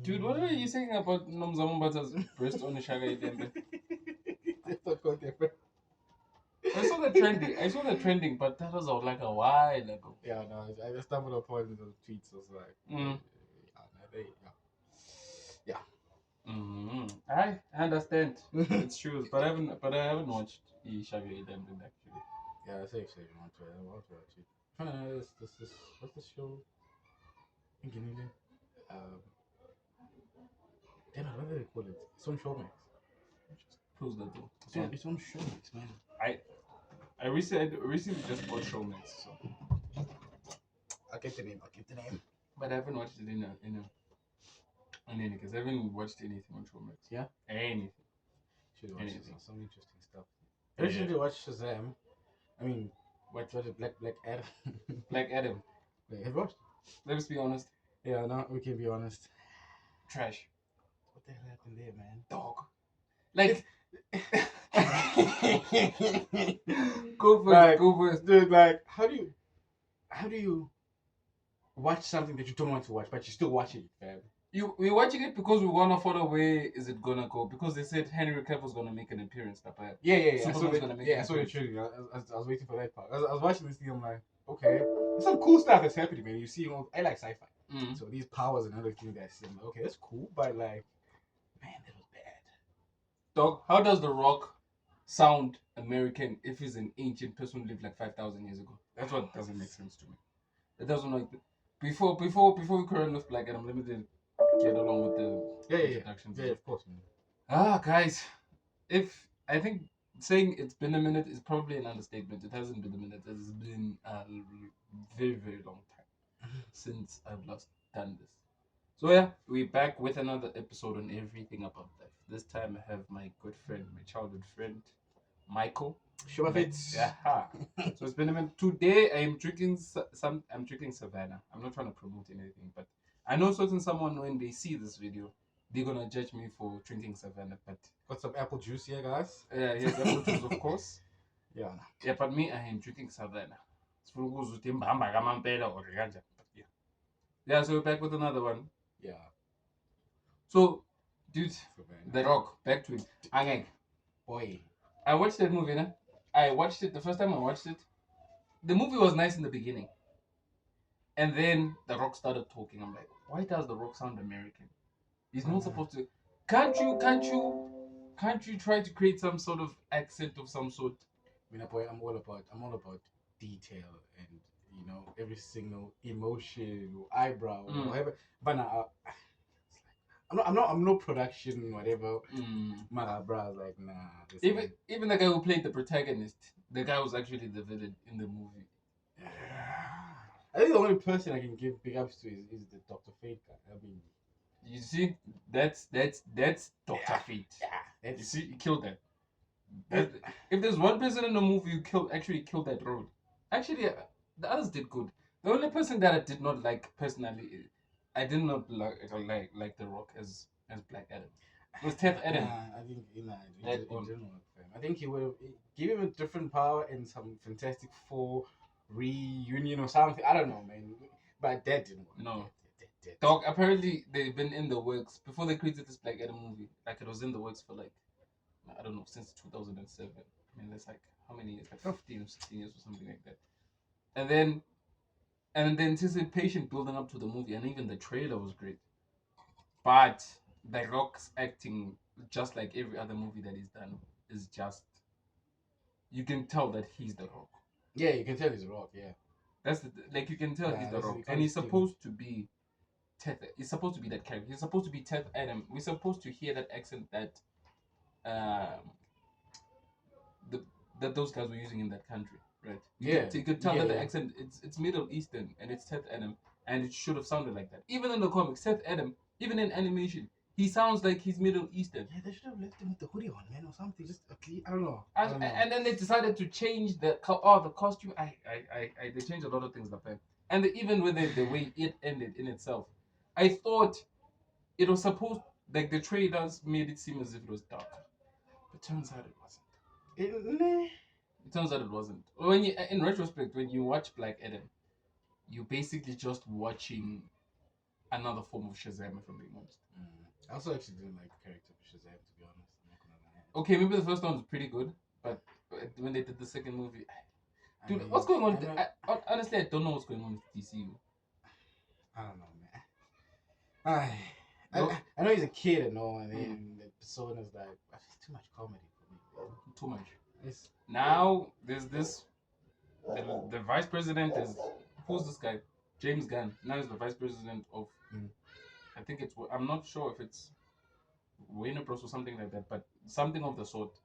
Dude, what are you saying about Nomzamambata's breast on Shaga Idembe? I saw the trending, but that was like a while ago. Yeah, no, I stumbled upon the tweets. I was like, yeah. I understand. It's true, but I haven't watched Shaga Idembe actually. Yeah, I say I want to watch it. What's this show? In Guinea? Damn, what do they call it? It's on Showmax. Who's that though? It's on Showmax, man. I recently just bought Showmax, so I'll get the name. but I haven't watched it in any because I haven't watched anything on Showmax. Yeah? Anything. Should watch some interesting stuff. I Yeah. recently watched Shazam. I mean, what was it? Black Adam. Black Adam. Wait, have you watched? Let's be honest. Yeah, no, we can be honest. Trash. What the hell happened there, man? Dog. Like go for it. Dude, like how do you watch something that you don't want to watch, but you're still watching it, fam? We're watching it because we wanna follow where is it gonna go, because they said Henry Cavill's gonna make an appearance. Yeah. Superman's gonna make I saw it training. I was waiting for that part. I was watching this thing. I'm like, okay, there's some cool stuff that's happening, man. You see, I like sci-fi, so these powers and other things that I'm like, okay, that's cool, but like, man, that was bad. Dog, how does The Rock sound American if he's an ancient person who lived like 5,000 years ago? That's what doesn't make sense to me. It doesn't like before we current with Black Adam. Let me get along with the introductions. Yeah, of course, man. Guys, if I think saying it's been a minute is probably an understatement. It hasn't been a minute. It's been a very, very long time since I've last done this. So yeah, we're back with another episode on everything about life. This time I have my good friend, my childhood friend, Michael. Sure, Yeah. So it's been a minute. Today I'm drinking I'm drinking Savannah. I'm not trying to promote anything, but I know certain someone when they see this video, they're gonna judge me for drinking Savannah. But got some apple juice here, guys. Here's apple juice, of course. Yeah. Yeah, but me, I am drinking Savannah. Yeah, so we're back with another one. Yeah. So, dude, The Rock, back to it. Angeng. Boy. I watched that movie, né? I watched it the first time I watched it. The movie was nice in the beginning. And then The Rock started talking. I'm like, why does The Rock sound American? He's not supposed to. Can't you try to create some sort of accent of some sort? I mean, boy, I'm all about detail and every single emotion or eyebrow or whatever. But now, I'm no production whatever. My eyebrows like nah. Even the guy who played the protagonist, the guy was actually the villain in the movie. I think the only person I can give big ups to is the Dr. Fate guy. I mean, you see, that's Dr. Fate. Yeah, you see, he killed that. If there's one person in the movie who actually killed that role, actually the others did good. The only person that I did not like personally, I did not like The Rock as Black Adam. It was Ted Adam. I think it didn't work for him. I think he would have give him a different power in some Fantastic Four reunion or something. I don't know, man. But that didn't work. No. Dog, apparently they've been in the works before they created this Black Adam movie. Like it was in the works for like, I don't know, since 2007. I mean, that's like how many years? Like 15 or 16 years or something like that. And then the anticipation building up to the movie, and even the trailer was great. But The Rock's acting, just like every other movie that he's done, is just, you can tell that he's The Rock. Yeah, you can tell he's The Rock. Yeah, that's like you can tell he's The Rock, and he's supposed to be Ted. He's supposed to be that character. He's supposed to be Ted Adam. We're supposed to hear that accent that that those guys were using in that country, right? You could tell that the accent it's Middle Eastern and it's Ted Adam, and it should have sounded like that. Even in the comics, Ted Adam, even in animation, he sounds like he's Middle Eastern. Yeah, they should have left him with the hoodie on, man, or something. Just I don't know. And then they decided to change the costume. They changed a lot of things up there, and even with the way it ended in itself, I thought it was supposed, like the trailers made it seem as if it was dark, but turns out it wasn't. It turns out it wasn't. When you, in retrospect, when you watch Black Adam, you're basically just watching another form of Shazam, if I'm being honest. I also actually didn't like the character of Shazam, to be honest. I'm not gonna lie. Okay, maybe the first one was pretty good, but when they did the second movie, I dude, mean, what's going on? I know- Honestly, I don't know what's going on with DCU. I don't know, man. No. I know he's a kid and all, and then the persona's like, it's too much comedy for me. Man. Too much. It's, Now there's this. The vice president is who's this guy? James Gunn. Now he's the vice president of. I think it's. I'm not sure if it's Warner Bros or something like that, but something of the sort.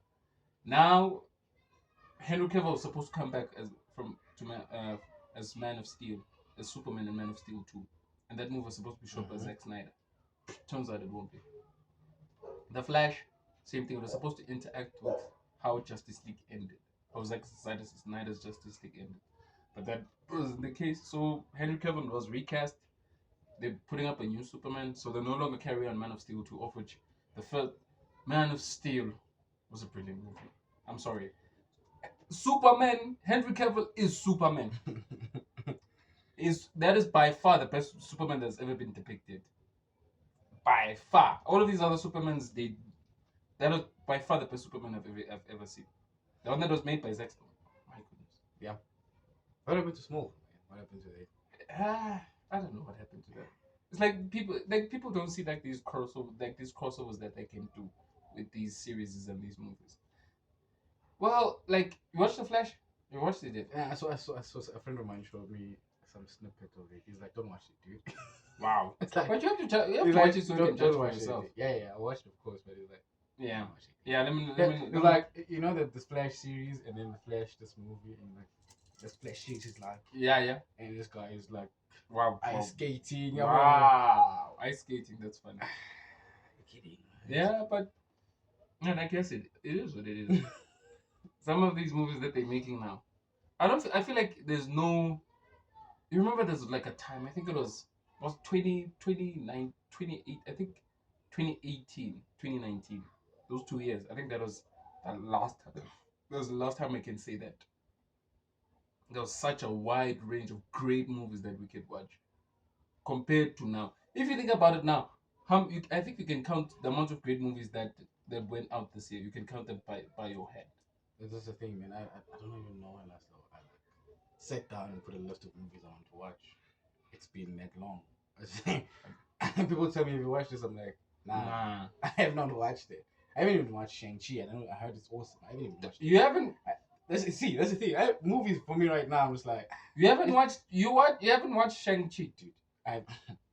Now Henry Cavill is supposed to come back as Man of Steel, as Superman and Man of Steel 2, and that movie was supposed to be shot by Zack Snyder. Turns out it won't be. The Flash, same thing. It was supposed to interact with how Justice League ended, how Zack Snyder's Justice League ended, but that wasn't the case. So Henry Cavill was recast. They're putting up a new Superman, so they no longer carry on Man of Steel 2, of which the first Man of Steel was a brilliant movie. I'm sorry. Superman, Henry Cavill is Superman. That is by far the best Superman that's ever been depicted. By far. All of these other Supermans, that is by far the best Superman I've ever seen. The one that was made by Zack Snyder. My goodness. yeah. What happened to Small? What happened to that? I don't know what happened to that. It's like people don't see these crossovers that they can do with these series and these movies. Well, like you watched The Flash? You watched it? Yeah, I saw a friend of mine showed me some snippet of it. He's like, don't watch it, dude. Wow. It's like, but you have to he's watch like, it so you can judge for watch yourself. it. Yeah, I watched it, of course, but he's like, Yeah. don't watch it. Yeah, let me It's like, you know, the Flash series and then the Flash, this movie, and like, the Flash series is like, yeah. and this guy is like, Wow. ice skating. Wow. Ice skating, that's funny. You're kidding. Yeah, but and I guess it is what it is. Some of these movies that they're making now, I feel like there's no. You remember there's like a time, I think it was 29, 28, I think 2018, 2019. Those 2 years. I think that was the last time. That was the last time I can say that. There was such a wide range of great movies that we could watch compared to now. If you think about it now, I think you can count the amount of great movies that went out this year. You can count them by your hand. This is the thing, man. I don't even know when last I like sat down and put a list of movies I want to watch. It's been that long. People tell me, if you watch this, I'm like, nah. I have not watched it. I haven't even watched Shang-Chi. I heard it's awesome. I haven't even watched it. You haven't. That's the thing. Movies for me right now, I'm just like, you haven't watched. You haven't watched Shang-Chi, dude.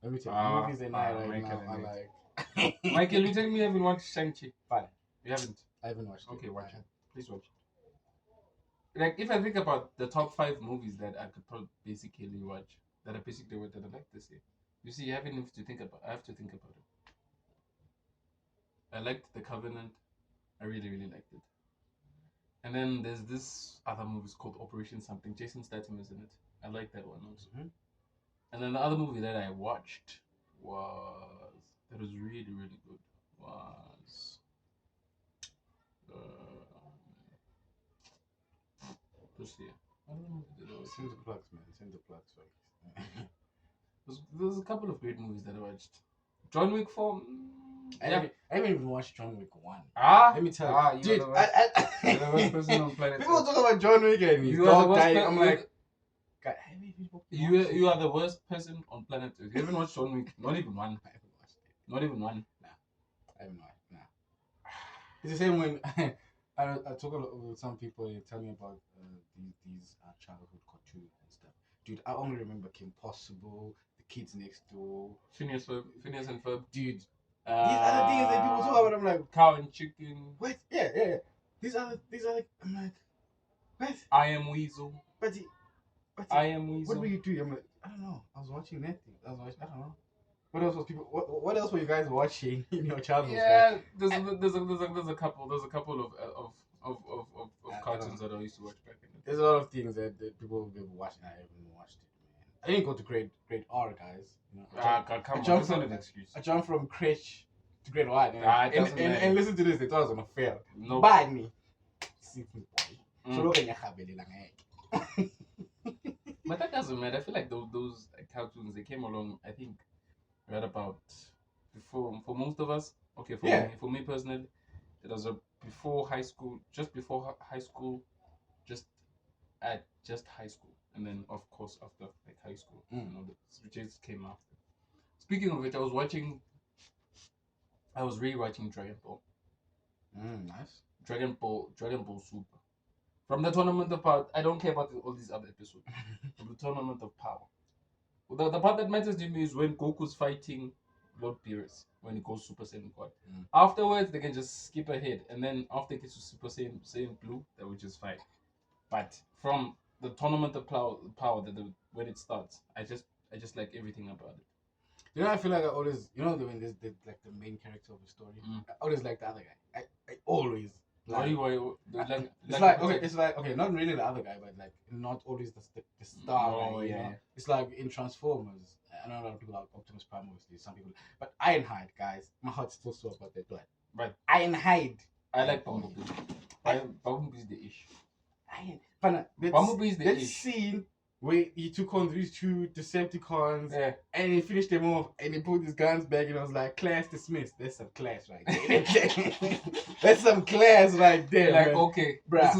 Let me tell you, movies and I right now are like. Michael, you tell me you haven't watched Shang-Chi. Fine. You haven't. I haven't watched it. Okay, watch it. Please watch it. Like, if I think about the top 5 movies that I could probably basically watch, that I like this year, you see, you haven't even to think about. I have to think about it. I liked The Covenant. I really, really liked it. And then there's this other movie called Operation Something. Jason Statham is in it. I like that one also. Mm-hmm. And then the other movie that I watched that was really, really good was this year. I don't know if it was. Send the plugs, man. Send the plugs, folks. There's a couple of great movies that I watched. John Wick 4. I haven't even watched John Wick 1. Let me tell you, dude. You're the worst person on planet People Earth. talk about John Wick and his You are the dog worst dying. per- I'm you're like, God, You are the worst person on planet Earth. You haven't watched John Wick? Not even one. I haven't watched it. Not even one. I haven't watched. Nah. It's the same when I talk with some people. They tell me about these childhood cartoons and stuff. Dude, I only remember Kim Possible, The Kids Next Door, Phineas and Ferb. Dude, these other things that people talk about, I'm like, Cow and Chicken. what? Yeah. These are like, I'm like, what? I Am Weasel. But I Am Weasel. what were you doing? I'm like, I don't know. I was watching that thing. I don't know. What else was people? What else were you guys watching in your childhood? Yeah, there's a couple of cartoons that I used to watch back in the day. There's a lot of things that people have been watching. I haven't watched it, man. I didn't go to grade R, guys. You know, Come on, jumped that's not an excuse. I jumped from crèche to grade one. And listen to this. They thought I was gonna fail. No. Bad me. Simple boy. So look at your But that doesn't matter. I feel like those cartoons, they came along, I think, right about before for most of us. Okay, Yeah. for me personally, it was before high school, just before high school, just at just high school, and then of course after like high school, which just came after. Speaking of which, I was rewatching Dragon Ball, Nice. Dragon Ball Super. From the Tournament of Power, I don't care about all these other episodes. From the Tournament of Power, the part that matters to me is when Goku's fighting Lord Beerus when he goes Super Saiyan God. Afterwards, they can just skip ahead, and then after he gets to Super Saiyan Blue, that which is fine. But from the Tournament of Power that when it starts, I just like everything about it. You know, I feel like I always, when there's like the main character of the story, I always like the other guy. I always. Like, it's like okay, not really the other guy, but like not always the star guy. You know? It's like in Transformers. I know a lot of people like Optimus Prime, obviously. Some people, but Ironhide, guys, my heart's still sore about that blood. Right. Ironhide. I like Bumblebee. Bumblebee's the ish. Bumblebee's the ish. Scene where he took on these two Decepticons, and he finished them off, and he put his guns back, and I was like, class dismissed. That's some class right there. That's some class right there. Like, man. okay, bruh.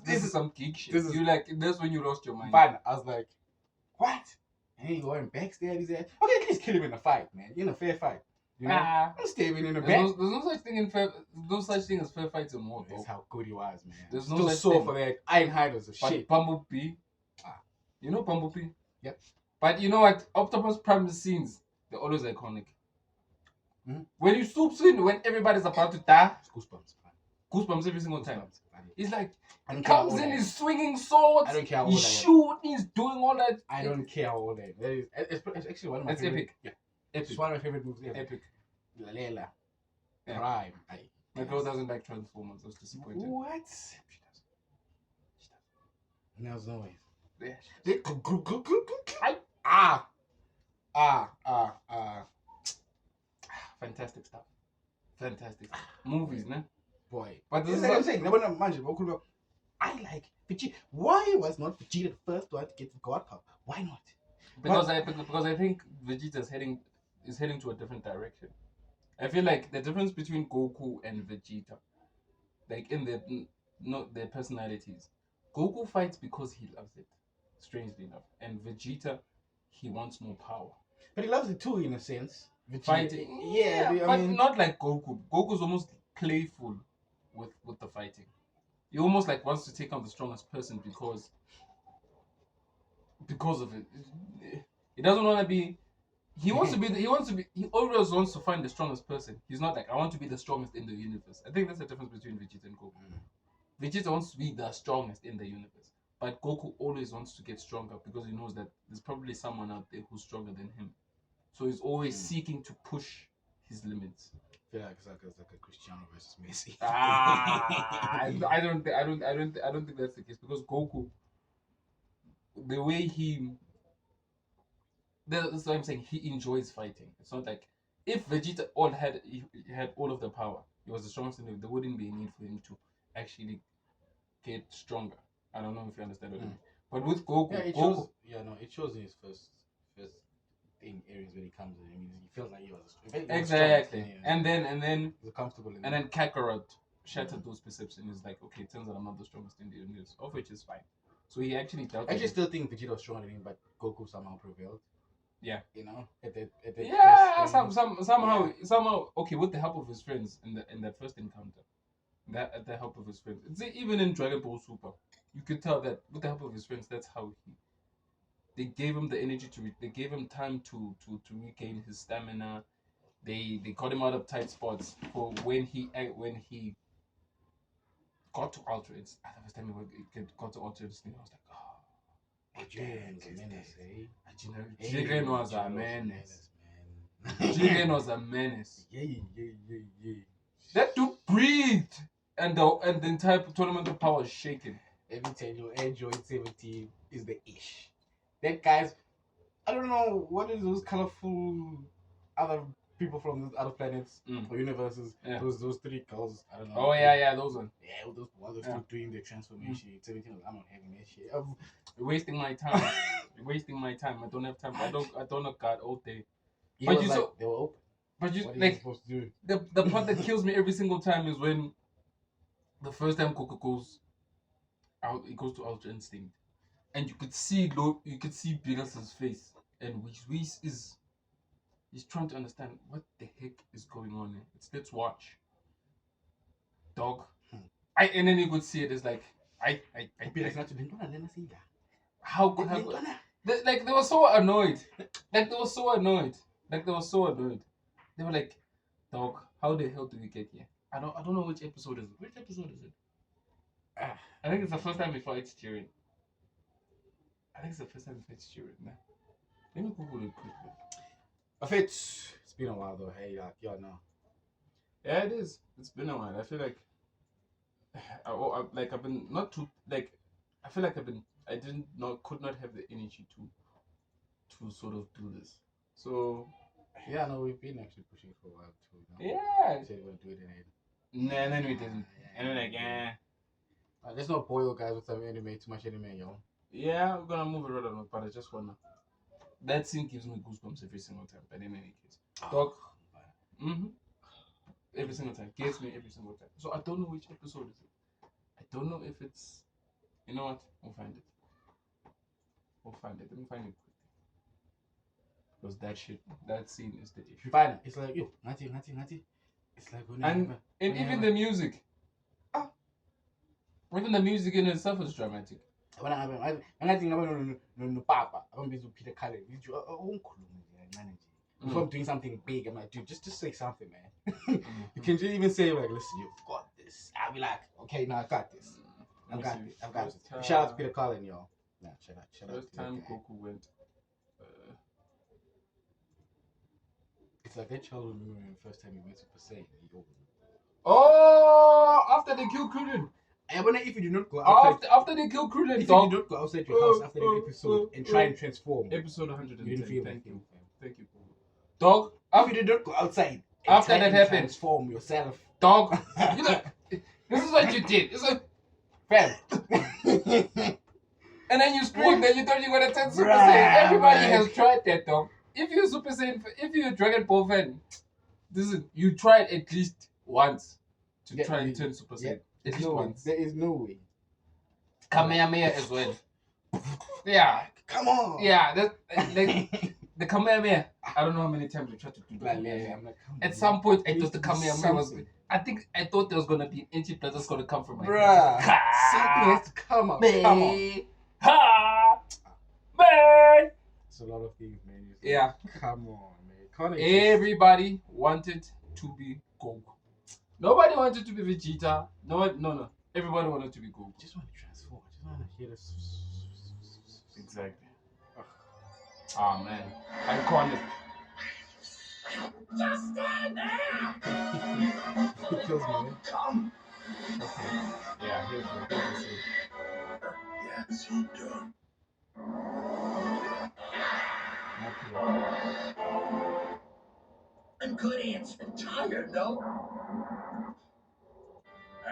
This is some geek shit. That's when you lost your mind. But I was like, what? And he went backstab his ass. Okay, at least kill him in a fight, man. In a fair fight. You know, I'm stabbing in the back. There's no such thing as fair fights in war. That's how good he was, man. There's no such thing for that. Ironhide was a shit. Bumblebee. You know Bumblebee? Yep. But you know what? Optimus Prime scenes, they're always iconic. When he swoops in, when everybody's about to die, goosebumps. Goosebumps every single time. He's like, he comes in, he's swinging swords. I don't care how he's shooting, he's doing all that. I don't care how old that is. It's actually one of my favorite. Epic. Yeah. It's one of my favorite movies ever. Epic. Layla. Yeah. Prime. My girl doesn't like Transformers. I was disappointed. What? She does. No way. Yeah. Fantastic stuff. Fantastic stuff. Movies, man. Boy. But this is what I'm saying. I like Vegeta. Why was not Vegeta the first one to get the God power? Why not? Because I think Vegeta is heading to a different direction. I feel like the difference between Goku and Vegeta, like in their personalities, Goku fights because he loves it, strangely enough, and Vegeta, he wants more power. But he loves it too, in a sense. Fighting, but not like Goku. Goku's almost playful with the fighting. He almost like wants to take on the strongest person because of it. He doesn't want to be. He always wants to find the strongest person. He's not like, I want to be the strongest in the universe. I think that's the difference between Vegeta and Goku. Vegeta wants to be the strongest in the universe, but Goku always wants to get stronger because he knows that there's probably someone out there who's stronger than him. So he's always seeking to push his limits. Yeah, it's like a Cristiano versus Messi. I don't think that's the case, because Goku, the way that's what I'm saying. He enjoys fighting. It's not like if Vegeta had all of the power, he was the strongest in the world, there wouldn't be a need for him to actually get stronger. I don't know if you understand what I mean. But with Goku, it shows in his first thing areas when he comes in. I mean, he feels like he was exactly. And then he's comfortable. And then Kakarot shattered those perceptions. He's like, okay, it turns out I'm not the strongest in the universe, of which is fine. So he actually doubted. I still think Vegeta was stronger than him, but Goku somehow prevailed. Yeah. You know, somehow. Okay, with the help of his friends in that first encounter, at the help of his friends. Even in Dragon Ball Super, you could tell that with the help of his friends, that's how they gave him the energy they gave him time to regain his stamina. They got him out of tight spots for when he got to Ultra Instinct. The first time he got to Ultra Instinct, I was like, Jiren was a menace. Jiren was a menace. Yeah. That dude breathed, and the entire Tournament of Power is shaking. Every time you Android 17 is the ish. That guy's, I don't know what is those colorful other people from those other planets or universes. Yeah. Those three girls. I don't know. Oh yeah, those ones. Yeah, those still doing the transformation. 17, I'm not having that shit. You're wasting my time. You're wasting my time. I don't have time. I don't have God all day. He But was you like, saw- they were open. But you What are you like supposed to do? the part that kills me every single time is when the first time Coco goes out, it goes to Ultra Instinct, and you could see Biggles' face, and which is he's trying to understand what the heck is going on here. It's let's watch. Dog. And then you could see it as like how could have like they were so annoyed. Like they were so annoyed. They were like, dog, how the hell do we get here? I don't know which episode is it. Which episode is it? I think it's the first time we fight Tyrion. Nah. Let me Google it quickly. It's been a while though. Hey, y'all know. Yeah, it is. It's been a while. I feel like I've been not too like. I feel like I could not have the energy to sort of do this. So Yeah, no, we've been actually pushing for a while too. yeah. We said we're gonna do it in it. Nah, and then we didn't. And then like, Let's not boil guys with some anime, too much anime, yo. yeah, we're gonna move it right on, but I just wanna. That scene gives me goosebumps every single time. But in any case, dog. Every single time, gets me every single time. So I don't know which episode is it. I don't know if it's. You know what? We'll find it. Let me find it quickly. Because that scene is the issue. Fine. It's like yo, Nati. It's like And even the music. Even the music in itself is dramatic. When I think no papa, I'm busy with Peter Cullen. If I'm doing something big, I'm like, dude, just say something, man. You can just even say like, listen, you've got this. I'll be like, okay, no, I got this. I've got this. Shout out to Peter Cullen, y'all. Nah, shout out. First time Goku went. It's like that childhood memory the first time he went Super Saiyan. Oh, after they killed Krillin. I wonder if you do not go outside. After they killed Krillin, if you do not go outside your house after the episode and try and transform. Episode 110. You didn't feel Thank that. you. Dog. If you did not go outside after that happened, transform yourself. Dog. You know, this is what you did. It's like, fam. And then you scream that you thought you were gonna turn Super Saiyan. Everybody has tried that, dog. If you're Super Saiyan, if you're a Dragon Ball fan, you tried at least once to try and turn Super Saiyan. At least once. There is no way. Kamehameha as well. Yeah. Come on. Yeah, the Kamehameha. I don't know how many times we tried to do that. At some point, I thought the Kamehameha was. I thought there was gonna be an ancient blood that's gonna come from my head. Something has to come out. Come on. Ha! Man! It's a lot of things, man. Yeah. Come on, man. Everybody wanted to be Goku. Nobody wanted to be Vegeta. No. Everybody wanted to be Goku. Just want to transform. Just want to hear this. Exactly. Oh man, iconic. Just stand there. It kills me, man. Come. Okay. Yeah, here's the scene. That's you done. I'm good, Ants. I'm tired, no?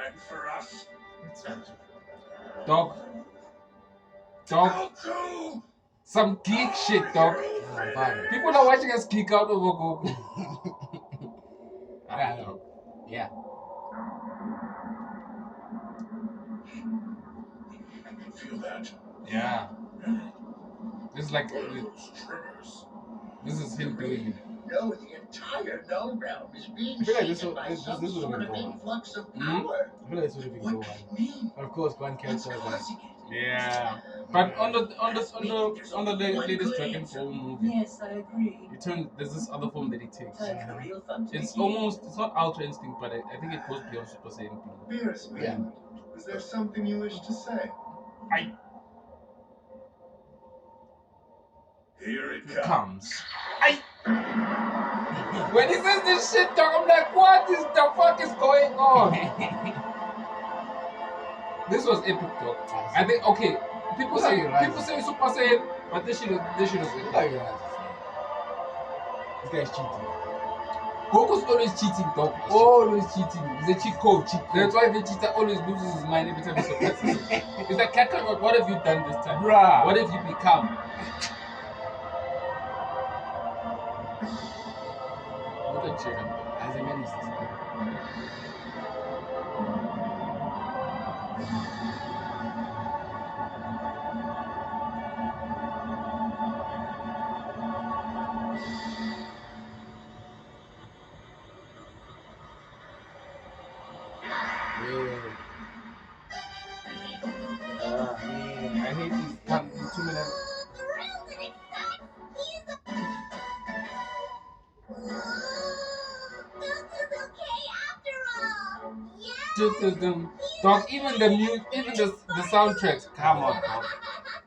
And for us, Dog. Goku! Some geek shit, dog. People are watching us geek out over Goku. Yeah. Feel that? Yeah. This is like Those triggers. this is him doing it. No, the entire No realm is being I feel like shaken by some this sort of influx of power. I feel like this would have been What could it mean? Of course, one What's character causing it? Yeah. But on the latest Dragon Ball movie, Yes, I agree. there's this other form that he takes. Like a real fun to It's begin. not Ultra Instinct, but I think it goes beyond Super Saiyan. Beerus, man. Is there something you wish to say? Here it comes. When he says this shit, dog, I'm like, what is the fuck is going on? This was epic, dog. I think people say Super Saiyan, but this shit is This guy's cheating. Goku's always cheating, dog. Always cheating. He's a cheat code. That's why Vegeta always loses his mind every time he surpasses him. He's like, Kakarot, what have you done this time? Bruh. What have you become? like Jiren. As a menace. This guy. Yeah. Man, I hate these 2 minute. Dog, even the music, even the soundtracks. Come on, dog.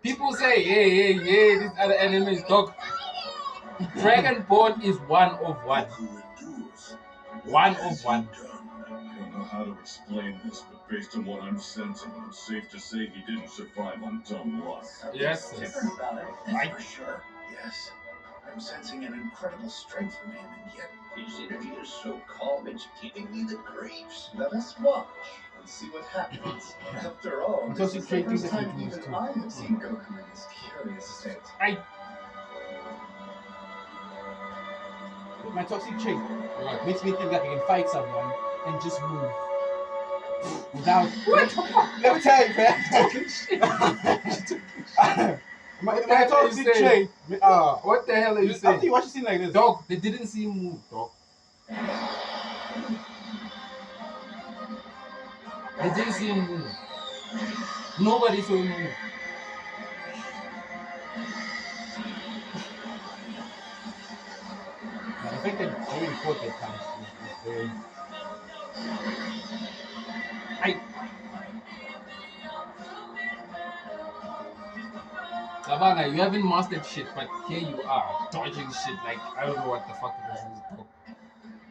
People say, hey, these other enemies, dog. Dragonborn is one of one. One of one. I don't know how to explain this, but based on what I'm sensing, it's safe to say he didn't survive on dumb luck. Yes. Different about it, that's I- for sure. Yes, I'm sensing an incredible strength from him, and yet His energy is so calm, it's giving me the creeps. let us watch and see what happens. After all, I'm this supposed is to the create first things time that you even can use I have seen Goku in this curious state. My toxic trait makes me think that I can fight someone and just move. Without. Let me tell you, man. my What the hell are you toxic saying? trait. What the hell are you After saying? you watch a scene like this, Dog, they didn't see him move, dog. They didn't see him move. Nobody saw him move. the fact that Jerry caught that punch is very. Kabanga, you haven't mastered shit, but here you are, dodging shit like I don't know what the fuck this is, dog.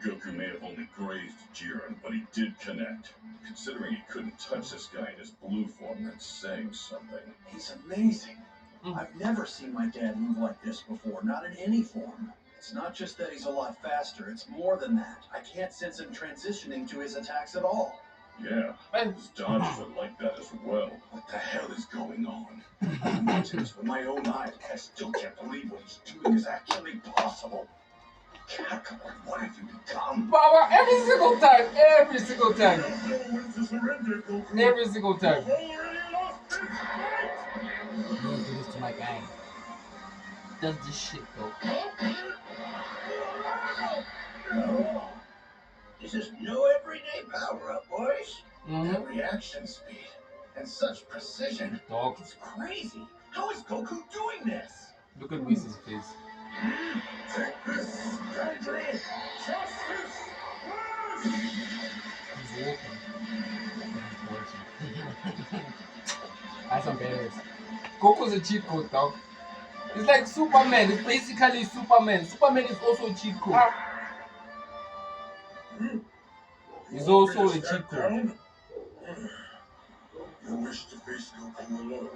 Goku may have only grazed Jiren, but he did connect. Considering he couldn't touch this guy in his blue form, that's saying something. he's amazing. I've never seen my dad move like this before, not in any form. It's not just that he's a lot faster, it's more than that. I can't sense him transitioning to his attacks at all. Yeah, his dodges are like that as well. What the hell is going on? I watched this with my own eyes. I still can't believe what he's doing is actually possible. Kakarot, what have you become? Power every single time, every single time, When to surrender, Goku. every single time. Already lost his fight! You don't do this to my guy. Does this shit, dog. This is no everyday power-up, boys. That reaction speed and such precision. Dog, It's crazy. How is Goku doing this? look at Whis' face. Take this, scoundrel! Justice! He's walking. That's embarrassed. Goku's a cheat code, dog. It's like Superman. It's basically Superman. Superman is also a cheat code. He's also a cheat code. You wish to face Goku alone.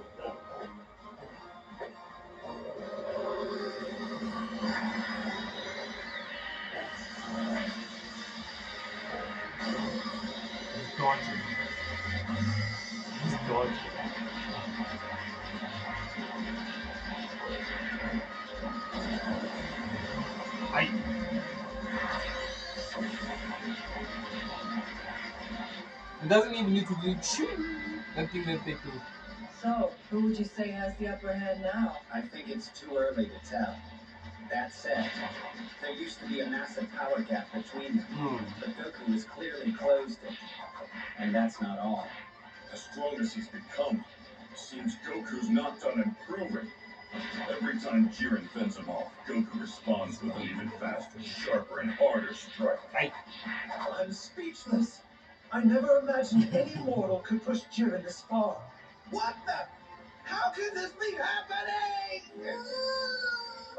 He's dodging. He's dodging. It doesn't even need to do that thing that they do. So, who would you say has the upper hand now? I think it's too early to tell. That said, there used to be a massive power gap between them, but Goku has clearly closed it. And that's not all. As strong as he's become, it seems Goku's not done improving. Every time Jiren fends him off, Goku responds with an even faster, sharper, and harder strike. I'm speechless. I never imagined any mortal could push Jiren this far. What the? How could this be happening?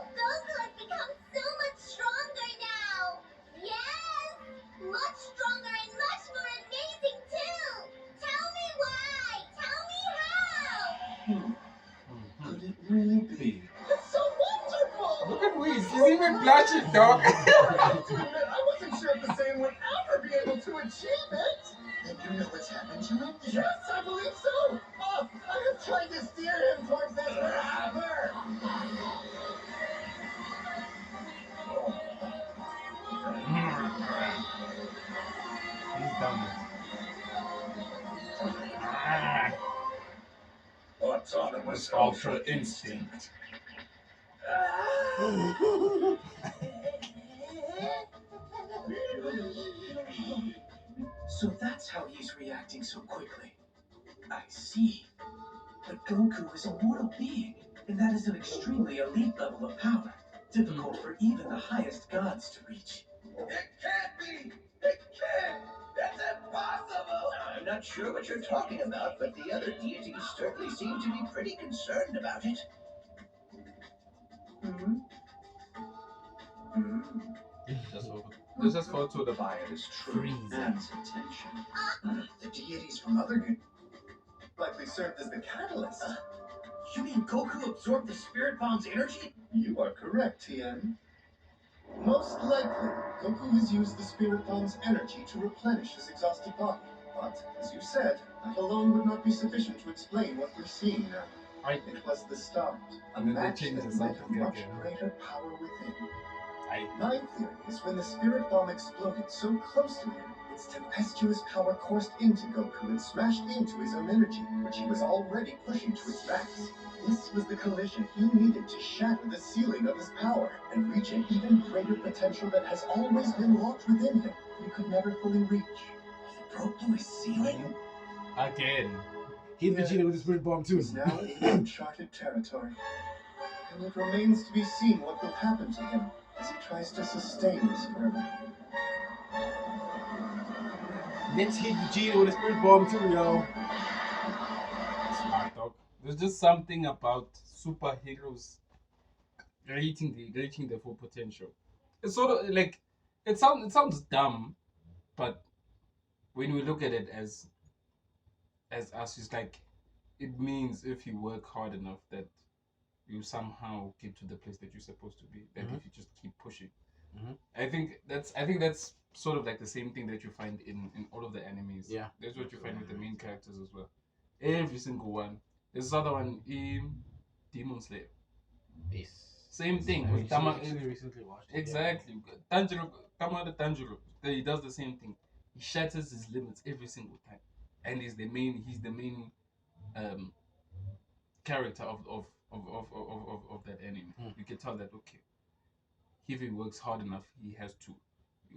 Goku has become so much stronger now! Yes! Much stronger and much more amazing too! Tell me why! Tell me how! Could it really be? It's so wonderful! Look at Whis. He's even blushing, dog. I wasn't sure if the same would ever be able to achieve it! And you know what's happened to him? Yes, I believe so! I have tried to steer him towards this forever! He's done it. Autonomous Ultra Instinct. So that's how he's reacting so quickly. I see. But Goku is a mortal being, and that is an extremely elite level of power, difficult for even the highest gods to reach. It can't be! It can't! That's impossible! I'm not sure what you're talking about, but the other deities certainly seem to be pretty concerned about it. Let's just go to the Fire is true. Freeze. And attention. The deities from other likely served as the catalyst. You mean Goku absorbed the Spirit Bomb's energy? You are correct, Tien. Most likely, Goku has used the Spirit Bomb's energy to replenish his exhausted body. But, as you said, that alone would not be sufficient to explain what we're seeing now. Right. It was the start, a And then they match changed that the might subject have much again. greater power within. I My theory is when the Spirit Bomb exploded so close to him, its tempestuous power coursed into Goku and smashed into his own energy, which he was already pushing to its max. This was the collision he needed to shatter the ceiling of his power and reach an even greater potential that has always been locked within him, but could never fully reach. He broke through his ceiling? again. Hit Vegeta with the Spirit Bomb too. He's now in uncharted territory, and it remains to be seen what will happen to him as he tries to sustain this further. Let's hit Vegeta with a Spirit Bomb too, yo. Smart dog. There's just something about superheroes reaching their full potential. It's sort of like it sounds dumb, but when we look at it as us, it's like it means if you work hard enough that you somehow get to the place that you're supposed to be. That if you just keep pushing. I think that's sort of like the same thing that you find in all of the animes. Yeah. That's what you find with the main characters as well. Every single one. There's this other one in Demon Slayer. Yes. Same thing I with Tama. recently watched it. Exactly. Tanjiro, Kamada Tanjiro. He does the same thing. He shatters his limits every single time, and he's the main character of that anime. You can tell that okay, if he works hard enough, he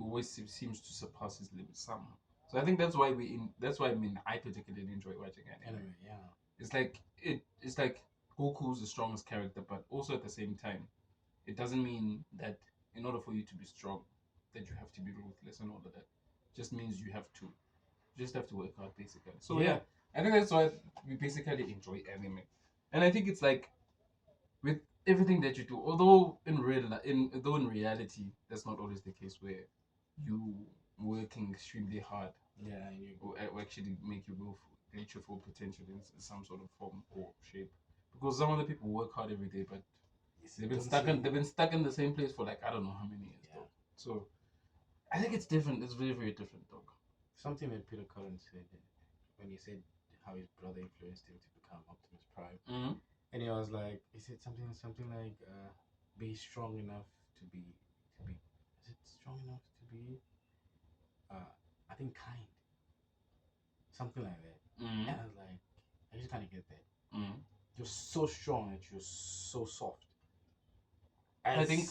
always seems to surpass his limits somehow. So I think that's why I particularly enjoy watching anime. Yeah. It's like Goku's the strongest character, but also at the same time, it doesn't mean that in order for you to be strong, that you have to be ruthless and all of that. It just means you just have to work hard basically. So yeah, I think that's why we basically enjoy anime, and I think it's like with everything that you do, although in reality, that's not always the case where you working extremely hard will actually make you reach your full potential in some sort of form or shape. Because some of the people work hard every day, but they've been stuck in the same place for like I don't know how many years. Though. So I think it's different. It's very, very different, dog. Something that Peter Cullen said when he said how his brother influenced him to become Optimus Prime, and he was like, he said something like, be strong enough to be. Is it strong enough to be? I think kind. Something like that. And I was like, I just kind of get that. You're so strong that you're so soft. I think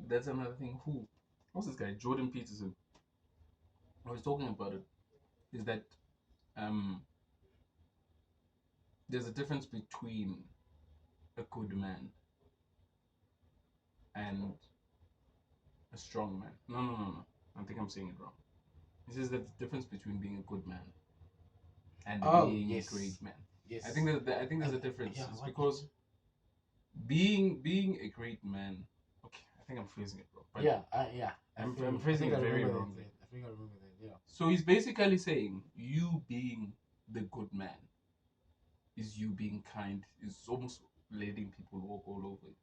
that's another thing. What's this guy? Jordan Peterson. I was talking about it. Is that there's a difference between a good man and a strong man. No. I think I'm saying it wrong. He says that the difference between being a good man and being a great man. Yes. I think there's a difference. It's because being a great man. Okay, I think I'm phrasing it wrong. But I'm phrasing it very wrongly. I think I remember that. Yeah. So he's basically saying you being the good man is you being kind. Is almost letting people walk all over you.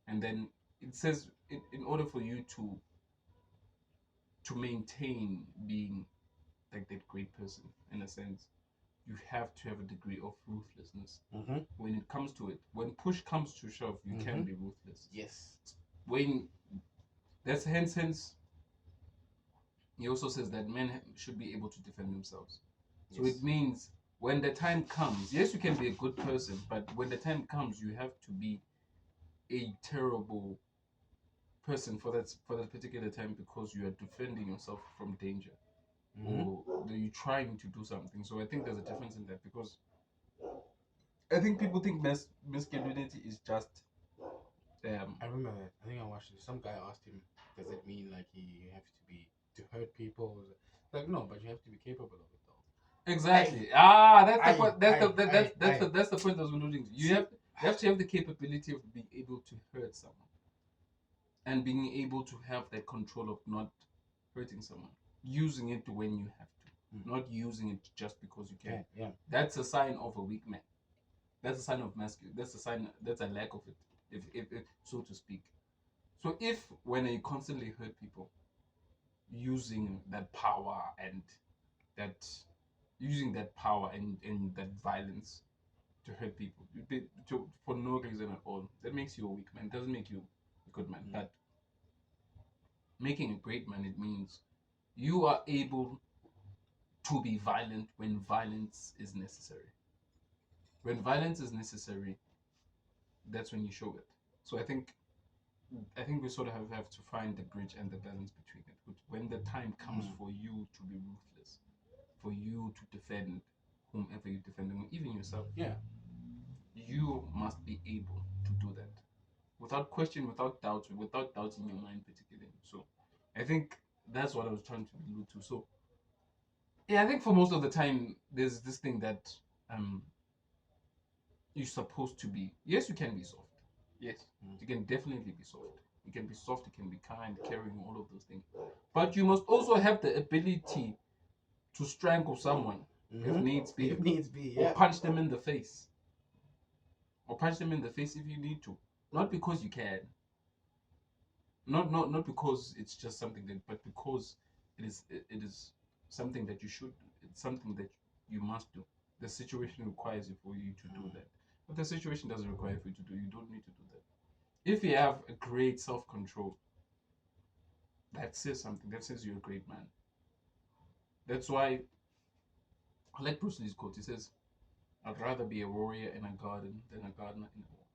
And then it says in order for you to maintain being like that great person in a sense, you have to have a degree of ruthlessness. When it comes to it, when push comes to shove, you can be ruthless. Yes. When that's hence he also says that men should be able to defend themselves. So Yes. it means when the time comes, yes, you can be a good person, but when the time comes, you have to be a terrible person for that particular time because you are defending yourself from danger or that you're trying to do something. So I think there's a difference in that because I think people think masculinity is just I remember that. I think I watched it. Some guy asked him, "Does it mean like you have to be to hurt people?" Like, no, but you have to be capable of it though. exactly. That's the I- point. That's the I- that's the point I was alluding to. You have to have the capability of being able to hurt someone and being able to have that control of not hurting someone, using it when you have to, not using it just because you can. Yeah. That's a sign of a weak man. That's a sign of masculine. That's a sign. That's a lack of it, if so to speak. So if when you constantly hurt people, using that power and that that violence to hurt people for no reason at all, that makes you a weak man. It doesn't make you a good man. But making a great man, it means you are able to be violent when violence is necessary. When violence is necessary, that's when you show it. So I think we sort of have to find the bridge and the balance between it. When the time comes for you to be ruthless, for you to defend whomever you're defending, even yourself, you must be able to do that without question, without doubt, without doubting your mind particularly. So I think that's what I was trying to allude to. So yeah, I think for most of the time there's this thing that you're supposed to be. Yes, you can be soft. Yes, you can definitely be soft. You can be soft, you can be kind, caring, all of those things. But you must also have the ability to strangle someone if needs be. If needs be, Or punch them in the face. Or punch them in the face if you need to. Not because you can. Not because it's just something that, but because it is something that you should do. It's something that you must do. The situation requires it for you to do that. But the situation doesn't require for you to do. You don't need to do that. If you have a great self-control, that says something. That says you're a great man. That's why I like Bruce Lee's quote. He says, "I'd rather be a warrior in a garden than a gardener in a war."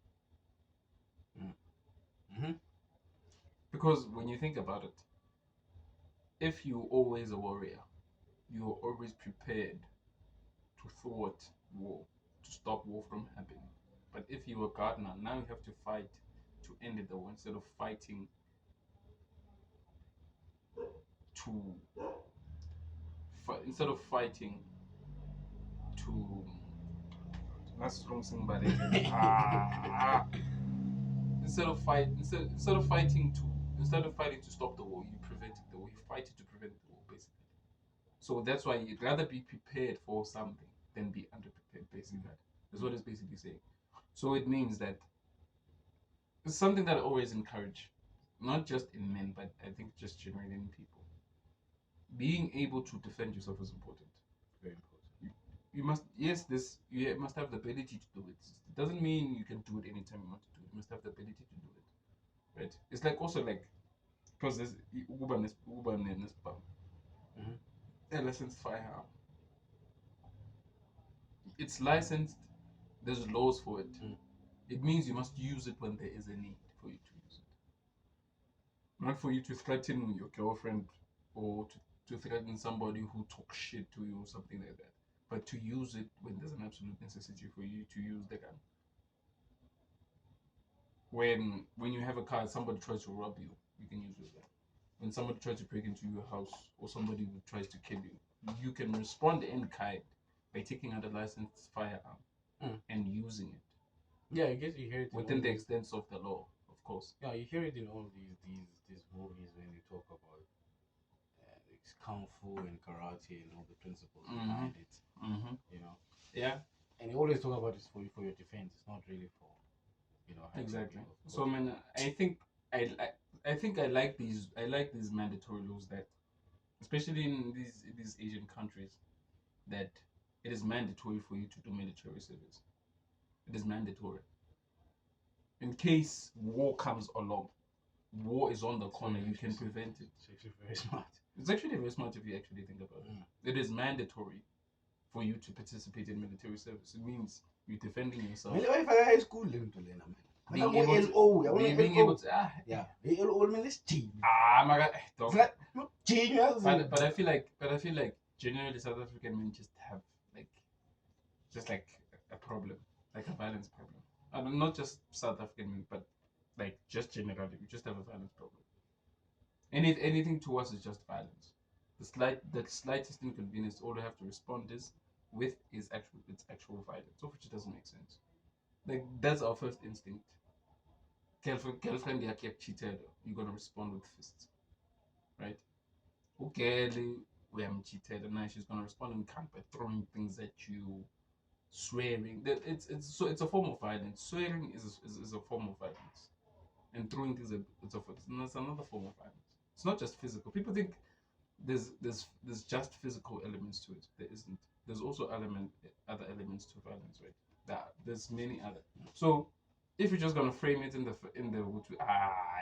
Because when you think about it, if you're always a warrior, you're always prepared to thwart war, to stop war from happening. But if you're a gardener, now you have to fight to end the war instead of fighting to that's wrong thing, but instead of fighting to stop the war, you prevent the war. You fight it to prevent the war, basically. So that's why you'd rather be prepared for something than be underprepared, basically. That's what it's basically saying. So it means that it's something that I always encourage, not just in men, but I think just generally in people. Being able to defend yourself is important. Very important. You must have the ability to do it. It doesn't mean you can do it anytime you want to do it. You must have the ability to do it. Right? It's like also like because there's a licensed firearm. It's licensed, there's laws for it. It means you must use it when there is a need for you to use it. Not for you to threaten your girlfriend or to threaten somebody who talks shit to you or something like that. But to use it when there's an absolute necessity for you to use the gun. When you have a car, somebody tries to rob you, you can use your gun. When somebody tries to break into your house or somebody who tries to kill you, you can respond in kind by taking out a licensed firearm and using it. Yeah, I guess you hear it within the extent of the law, of course. Yeah, you hear it in all these movies when they talk about it's kung fu and karate and all the principles behind it. You know. Yeah. And they always talk about it for your defense. It's not really for exactly. So I mean, I think I like these mandatory laws that, especially in these Asian countries, that it is mandatory for you to do military service. It is mandatory. In case war comes along, war is on the corner, you it's can just- prevent it. It's actually very smart. It's actually very smart if you actually think about it. It is mandatory for you to participate in military service. It means you're defending yourself. Mele wayifaka high school le nto lena man. Being Manje able to- LO, yabona being LO. able to Yeah, LO mele sijime. my god, dog. Flat jini yazi. But I feel like generally South African men just have like a problem, like a violence problem. I mean, not just South African men, but like just generally, we just have a violence problem. Anything to us is just violence. The slightest inconvenience, all we have to respond is actual violence, of which it doesn't make sense. Like that's our first instinct. Girlfriend yakhe cheated, you're gonna respond with fists, right? Okay, we am cheated, and now she's gonna respond in kind by throwing things at you, swearing. It's a form of violence. Swearing is a form of violence, and throwing things it's another form of violence. It's not just physical. People think there's just physical elements to it. There isn't. There's also other elements to violence, right? There's many other. So if you're just gonna frame it in the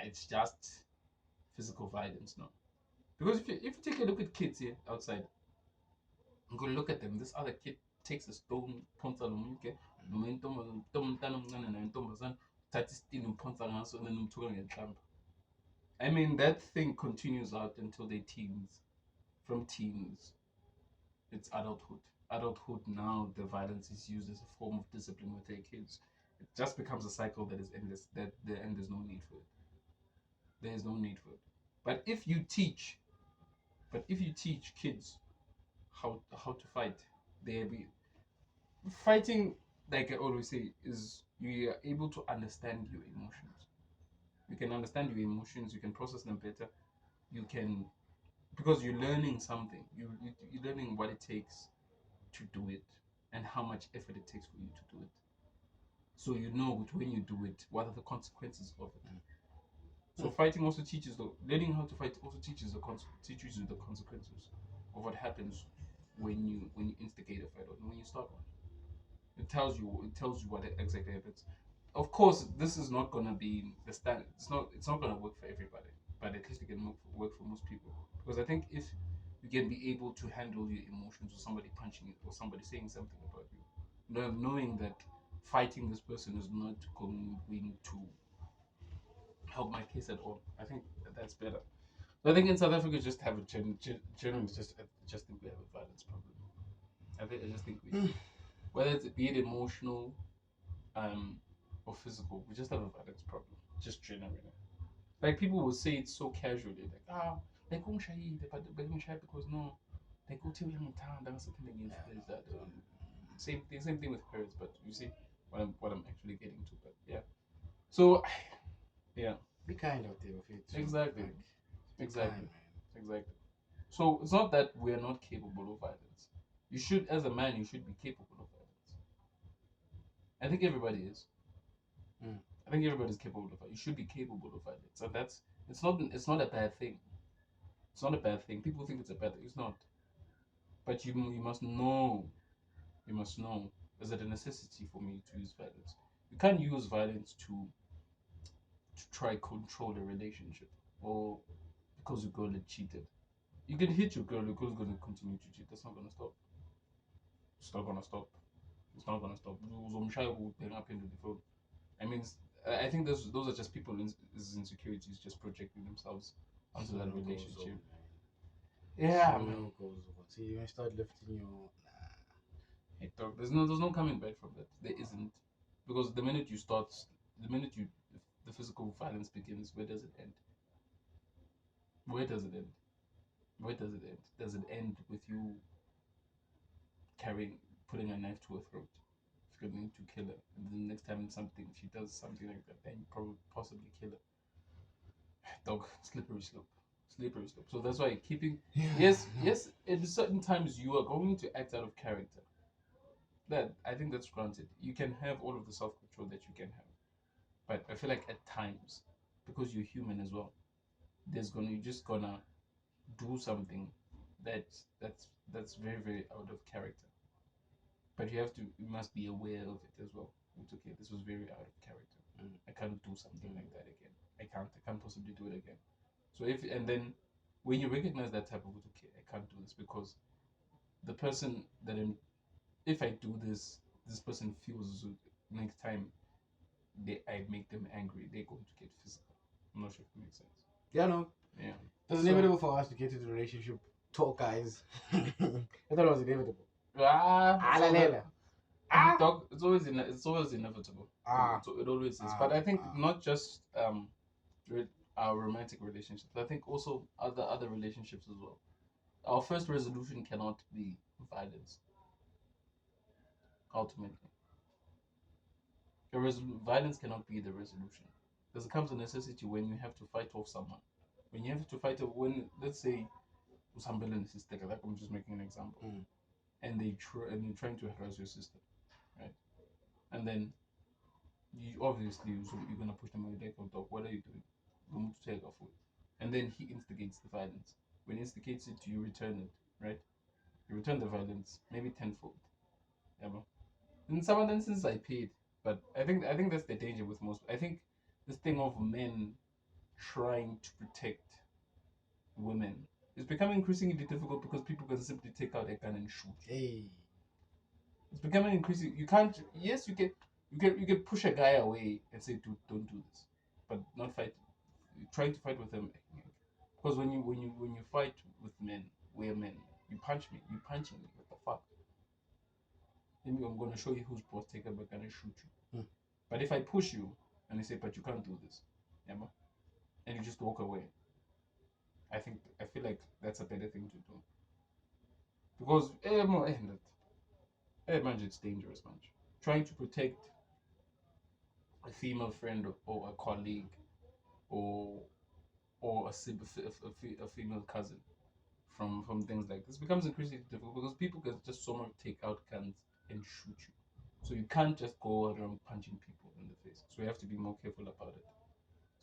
it's just physical violence, no. Because if you take a look at kids here outside, I'm gonna look at them. This other kid takes a stone, points at them, okay, I mean that thing continues out until they teens. From teens, it's adulthood. Adulthood now, the violence is used as a form of discipline with their kids. It just becomes a cycle that is endless. That the end there's no need for it. There is no need for it. But if you teach kids how to fight, fighting, like I always say, is you are able to understand your emotions. You can understand your emotions. You can process them better. You can, because you're learning something. You're learning what it takes to do it and how much effort it takes for you to do it. So you know when you do it, what are the consequences of it. So fighting also teaches learning how to fight also teaches you the consequences of what happens when you instigate a fight or when you start one. It tells you what exactly happens. Of course, this is not gonna be the standard. It's not gonna work for everybody, but at least it can work for most people. Because I think if you can be able to handle your emotions or somebody punching you or somebody saying something about you, knowing that fighting this person is not going to help my case at all. I think that's better. I think in South Africa, just have a generally just think we have a violence problem. I just think we, whether it's be it emotional, or physical, we just have a violence problem. Just generally, like people will say it so casually, like because no, like go to young town, that's something against this that. Same thing with parents, but you see what I'm actually getting to. But yeah, so yeah. Be kind out there with it. Exactly. Like, Exactly. kind, man. Exactly. So it's not that we're not capable of violence. You should, as a man, you should be capable of violence. I think everybody is. I think everybody's capable of it. You should be capable of violence, and it's not a bad thing. It's not a bad thing. People think it's a bad thing. It's not. But you must know. You must know. Is it a necessity for me to use violence? You can't use violence to try control a relationship or because your girl had cheated. You can hit your girl's gonna continue to cheat. That's not gonna stop. It's not gonna stop. It's not gonna stop. Will hang up into the phone. I mean, I think those are just people insecurities just projecting themselves onto that relationship. Yeah, man. See, you start lifting your. Hey, dog, there's no coming back from that. There isn't, because the minute the physical violence begins, where does it end? Where does it end? Where does it end? Does it end with you putting a knife to her throat, threatening to kill her, and then the next time she does something like that, then you probably possibly kill her? Dog, slippery slope. Slippery slope. So that's why yes, at certain times you are going to act out of character. That I think that's granted. You can have all of the self control that you can have. But I feel like at times, because you're human as well, you're just gonna do something that's very, very out of character. But you must be aware of it as well. It's okay, this was very out of character. I can't do something like that again. I can't possibly do it again. So and then when you recognize that type of, okay, I can't do this because the person that if I do this, this person feels next time I make them angry, they're going to get physical. I'm not sure if it makes sense. Yeah, no. Yeah. It's inevitable for us to get into the relationship talk, guys. I thought it was inevitable. It's always inevitable. So it always is. But I think not just our romantic relationships. I think also other relationships as well. Our first resolution cannot be violence. Ultimately, violence cannot be the resolution. Because it comes a necessity when you have to fight off someone. When you have to fight off, when let's say Usambele and sister, like I'm just making an example, and you're trying to harass your sister, right? And then you're gonna push them away, like, dog, what are you doing? You want to take off with, and then he instigates the violence. When he instigates it, you return it, right? You return the violence, maybe tenfold. Yeah, bro. In some other instances, I paid, but I think that's the danger with most. I think this thing of men trying to protect women is becoming increasingly difficult because people can simply take out a gun and shoot. Hey, it's becoming increasing. You can't. Yes, you can push a guy away and say, "Dude, don't do this," but not fight. Trying to fight with them, because when you fight with men, we're men. You punch me. You punching me. What the fuck? Maybe I'm gonna show you who's boss. Take a gun and shoot you. But if I push you and I say, "But you can't do this," yeah, and you just walk away. I feel like that's a better thing to do. Because man, it's dangerous, man. Trying to protect a female friend or a colleague or a female cousin from things like this becomes increasingly difficult because people can just so much take out guns and shoot you. So you can't just go around punching people in the face. So you have to be more careful about it.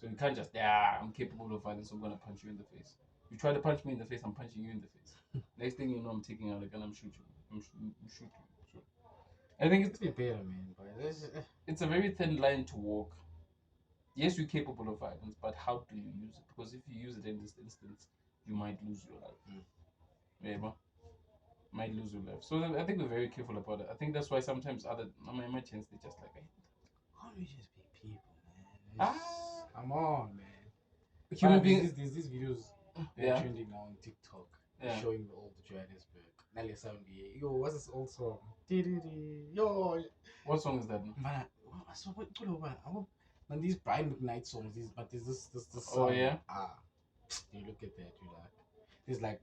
So you can't just, I'm capable of violence, so I'm going to punch you in the face. You try to punch me in the face, I'm punching you in the face. Next thing you know, I'm taking out a gun, I'm shooting. So I think it's better, man. But it's a very thin line to walk. Yes, you're capable of violence, but how do you use it? Because if you use it in this instance, you might lose your life. Yeah, might lose your life. So I think we're very careful about it. I think that's why sometimes my merchants, they just like, can't we just be people, man? Come on, man. Human beings. There's these videos trending now on TikTok showing the old Johannesburg. Nale sound, yo, what's this old song? Yo, what song is that? Man, these Brian McKnight songs, there's this song. Oh yeah. You look at that, there's like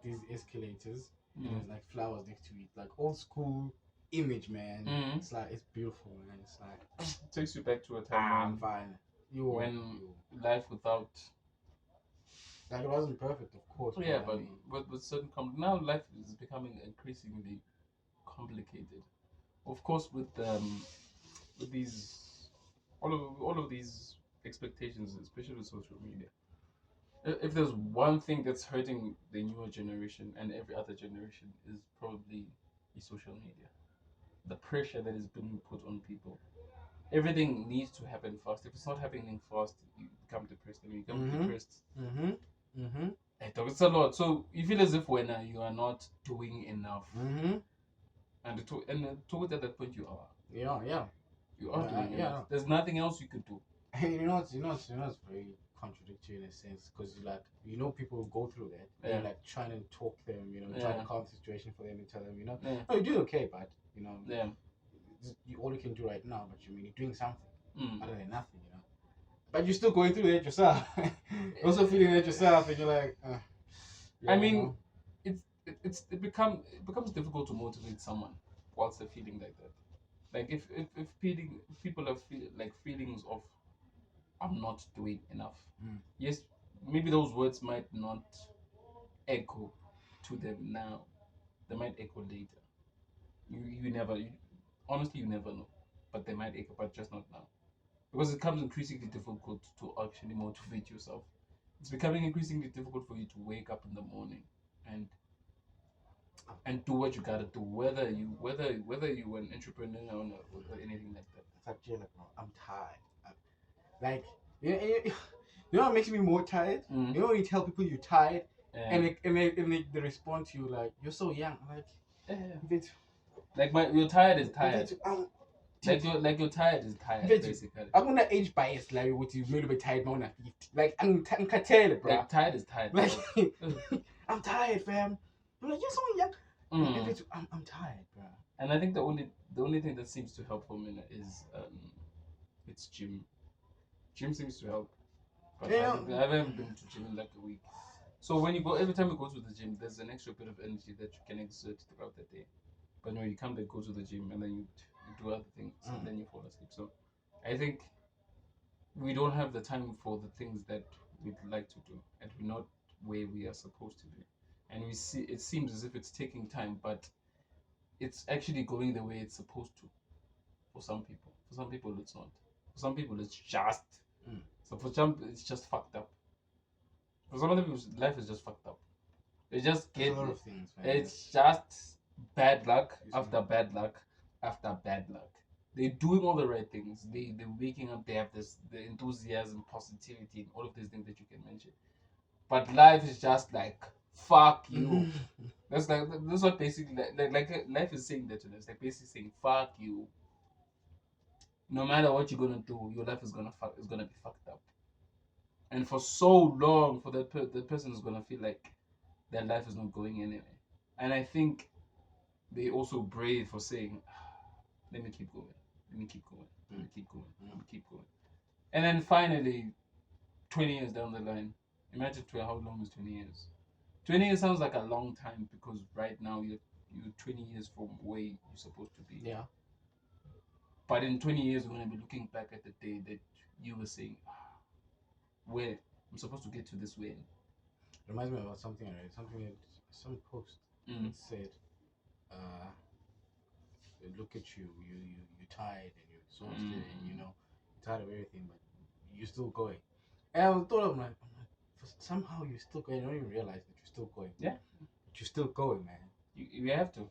these escalators and there's like flowers next to it, like old school image, man. It's like it's beautiful, man. It's like it takes you back to a time when life without, like, it wasn't perfect, of course. Yeah, but with certain now life is becoming increasingly complicated. Of course, with these all of these expectations, especially with social media. If there's one thing that's hurting the newer generation and every other generation, is probably the social media. The pressure that is being put on people. Everything needs to happen fast. If it's not happening fast, you become depressed. And you become depressed. It's a lot. So you feel as if when you are not doing enough. And towards at that point you are. Yeah. You are doing enough. There's nothing else you could do. You know, it's very contradictory in a sense, because people go through that. You're like trying to talk them, trying to calm the situation for them and tell them, no, you do okay, but all you can do right now, but you're doing something other than nothing, but you're still going through that yourself. Also feeling that yourself, and you're like, it becomes difficult to motivate someone whilst they're feeling like that. Like if people have feelings of, I'm not doing enough. Yes, maybe those words might not echo to them now. They might echo later. Honestly, you never know. But they might echo, but just not now. Because it becomes increasingly difficult to actually motivate yourself. It's becoming increasingly difficult for you to wake up in the morning and do what you gotta do, whether you're an entrepreneur or anything like that. It's actually like, I'm tired. Like, You know what makes me more tired? Mm. You know when you tell people you're tired, Yeah. and they respond to you like you're so young, like bitch, Like your tired is tired. bitch, Like your tired is tired, Bitch, basically. I'm gonna age bias like with you maybe be tired now. Like I'm tired, bro. Like tired is tired. Like bro. I'm tired, fam. I'm like you're so young. Mm. Bitch, I'm tired, bro. And I think the only thing that seems to help for me is it's gym. Gym seems to help, but Yeah. I haven't been to gym in like a week. So when you go, every time you go to the gym, there's an extra bit of energy that you can exert throughout the day. But no, you can't like go to the gym and then you do other things and then you fall asleep. So I think we don't have the time for the things that we'd like to do, and we're not where we are supposed to be. And we see it seems as if it's taking time, but it's actually going the way it's supposed to. For some people, it's not. For some people, it's just. So for some, it's just fucked up. For some other people, life is just fucked up. They just There's get a lot of things, man. it's just bad luck after bad luck after bad luck. They're doing all the right things. They're waking up. They have the enthusiasm, positivity, and all of these things that you can mention. But life is just like fuck you. That's what basically like life is saying that to them. It's like basically saying fuck you. No matter what you're gonna do, your life is gonna be fucked up. And for so long, for the person is gonna feel like their life is not going anywhere. And I think they also brave for saying, let me keep going, let me keep going, let me keep going, let me keep going. And then finally, 20 years down the line, imagine how long is 20 years? 20 years sounds like a long time because right now you're 20 years from where you're supposed to be. Yeah. But in 20 years, we're going to be looking back at the day that you were saying, where I'm supposed to get to this way. Reminds me about something I read. Some post that said, look at you, you're tired and you're exhausted and you're tired of everything, but you're still going. And I thought of like, somehow you're still going. I don't even realize that you're still going. Yeah. But you're still going, man. You have to.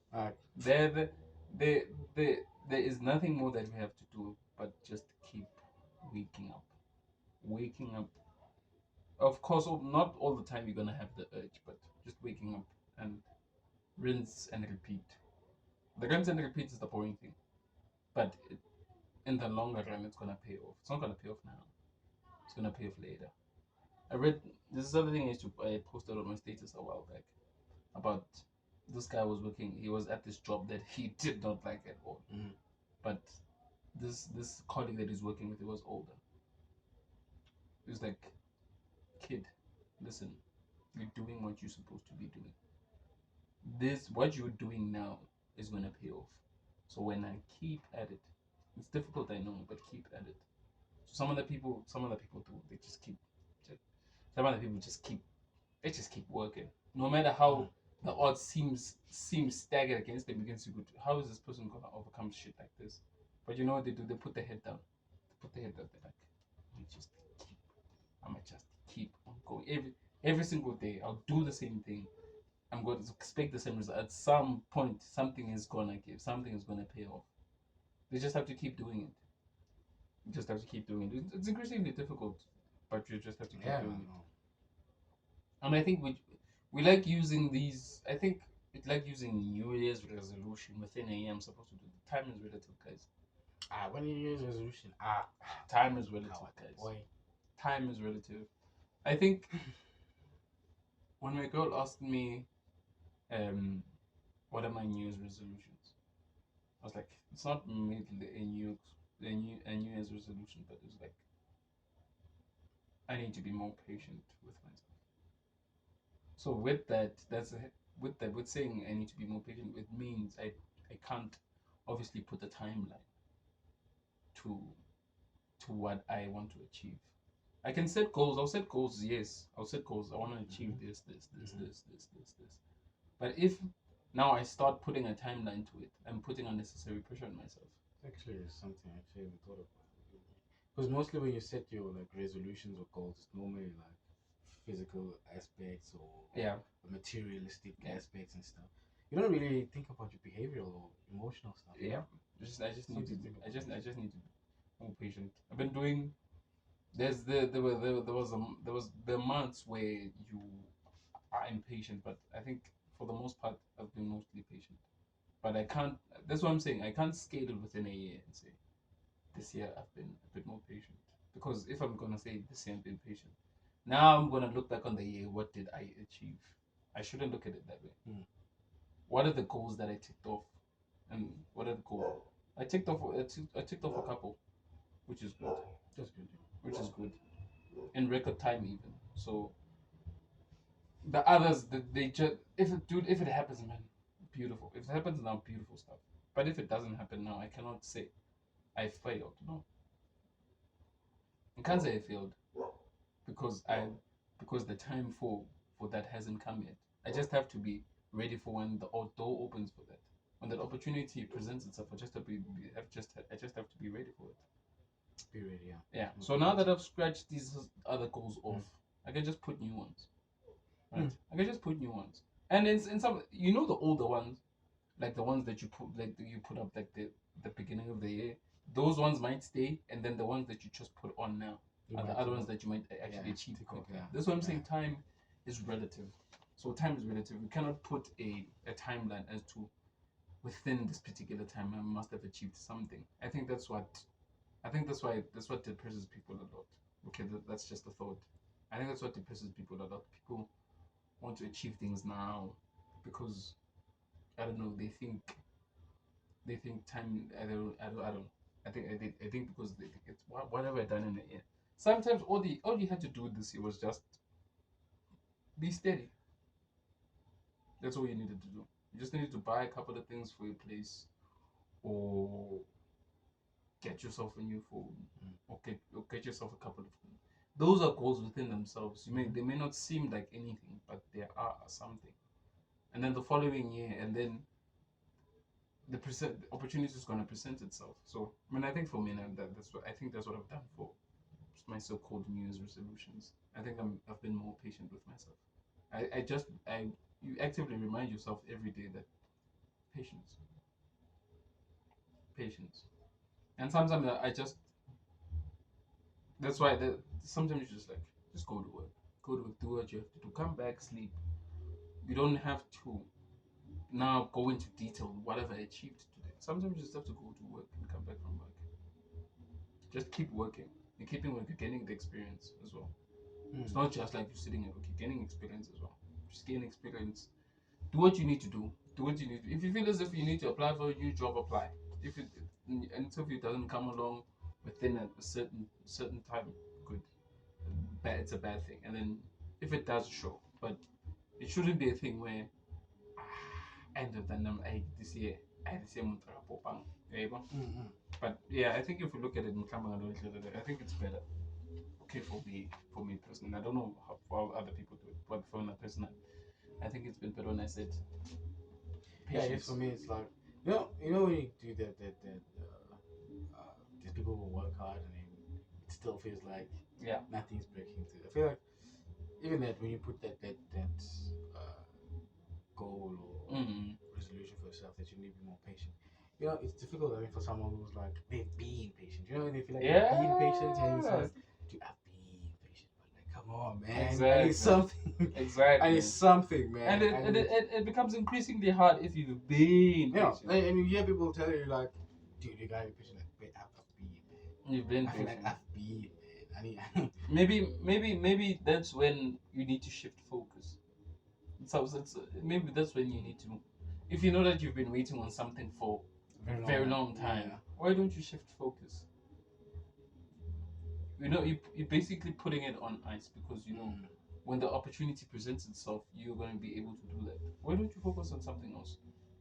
There is nothing more that we have to do but just keep waking up. Waking up. Of course, not all the time you're gonna have the urge, but just waking up and rinse and repeat. The rinse and repeat is the boring thing, but in the longer run, it's gonna pay off. It's not gonna pay off now. It's gonna pay off later. I read this is other thing I posted on my status a while back about this guy was working. He was at this job that he did not like at all. But this colleague that he's working with, he was older. He was like, kid, listen, you're doing what you're supposed to be doing. What you're doing now is gonna pay off. So when I keep at it, it's difficult, I know, but keep at it. So some other people do. They just keep. Some other people just keep. They just keep working, no matter how the odds seems staggered against them. Against you, good. How is this person gonna overcome shit like this? But you know what they do? They put their head down. They're like, I'ma just keep on going. Every single day, I'll do the same thing. I'm going to expect the same result. At some point, something is gonna give. Something is gonna pay off. They just have to keep doing it. You just have to keep doing it. It's increasingly difficult, but you just have to keep doing it. And I think we like using these. I think it's like using New Year's resolution within a year. I'm supposed to do. Time is relative, guys. When you use resolution, time is relative, guys. Boy. Time is relative. I think when my girl asked me, what are my New Year's resolutions? I was like, it's not really a New Year's resolution, but it's like I need to be more patient with myself. So with that, with saying I need to be more patient, it means I can't obviously put a timeline to what I want to achieve. I can set goals. I'll set goals. Yes, I'll set goals. I want to achieve this. But if now I start putting a timeline to it, I'm putting unnecessary pressure on myself. Actually, it's something I actually haven't thought about. Because mostly when you set your like resolutions or goals, it's normally like physical aspects or materialistic aspects and stuff. You don't really think about your behavioral or emotional stuff. I just need to be more patient. I've been doing there was the months where you are impatient, but I think for the most part I've been mostly patient. But I can't. That's what I'm saying. I can't scale it within a year and say this year I've been a bit more patient. Because if I'm gonna say this year I've been patient, now I'm gonna look back on the year. What did I achieve? I shouldn't look at it that way. What are the goals that I ticked off, and what are the goals? I ticked off a couple, which is good. That's good. Which is good in record time even. So the others, they just if it happens, man, beautiful. If it happens now, beautiful stuff. But if it doesn't happen now, I cannot say I failed. No, I can't say I failed because the time for that hasn't come yet. I just have to be ready for when the door opens for that. When that opportunity presents itself, I just have to be ready for it. Be ready, yeah. Yeah. So now that I've scratched these other goals off, I can just put new ones. Right. I can just put new ones. And in some, the older ones, like the ones that you put up like the beginning of the year, those ones might stay, and then the ones that you just put on now are the other ones that you might actually achieve quicker. Yeah. That's what I'm saying. Time is relative. So time is relative. We cannot put a timeline as to within this particular time I must have achieved something. I think that's what depresses people a lot. Okay, that's just a thought. I think that's what depresses people a lot. People want to achieve things now because I don't know. They think time. I don't. I think because they think it's what have I done in a year. Sometimes all you had to do this year was just be steady. That's all you needed to do. You just needed to buy a couple of things for your place, or get yourself a new phone, or get yourself a couple of things. Those are goals within themselves. They may not seem like anything, but they are something. And then the following year, and then the opportunity is going to present itself. So I think for me, that's what I've done for my so-called New Year's resolutions. I think I've been more patient with myself. You actively remind yourself every day that patience, patience, and sometimes that's why sometimes you just go to work, do what you have to do, come back, sleep. You don't have to now go into detail whatever I achieved today. Sometimes you just have to go to work and come back from work. Just keep working. And keeping working, gaining the experience as well. It's not just like you're sitting at work, you're gaining experience as well. Just gain experience. Do what you need to do. Do what you need to do. If you feel as if you need to apply for a new job, apply. If it doesn't come along within a certain time, good. It's a bad thing. And then if it does, show. But it shouldn't be a thing where end of the number this year I the same but yeah, I think if we look at it in I think it's better. Okay, for me personally, I don't know how other people do it, but for me personally, I think it's been better when I said patience. Yeah, I guess for me it's like when you do that these people will work hard and it still feels like nothing's breaking through. I feel like even that when you put that goal or resolution for yourself that you need to be more patient. It's difficult. I mean, for someone who's like they're being patient. They feel like they're being patient, and it's like, dude, I'm being patient, but like, come on, man, exactly. I need something. Exactly, I need something, man. And it becomes increasingly hard if you've been patient. I mean, you hear people tell you like, dude, you gotta be patient. Like, wait, I've been, man. You've been I patient. feel like I've been, man. Maybe that's when you need to shift focus. Maybe that's when you need to. If you know that you've been waiting on something for a very long time, why don't you shift focus? You're basically putting it on ice because when the opportunity presents itself, you're going to be able to do that. Why don't you focus on something else?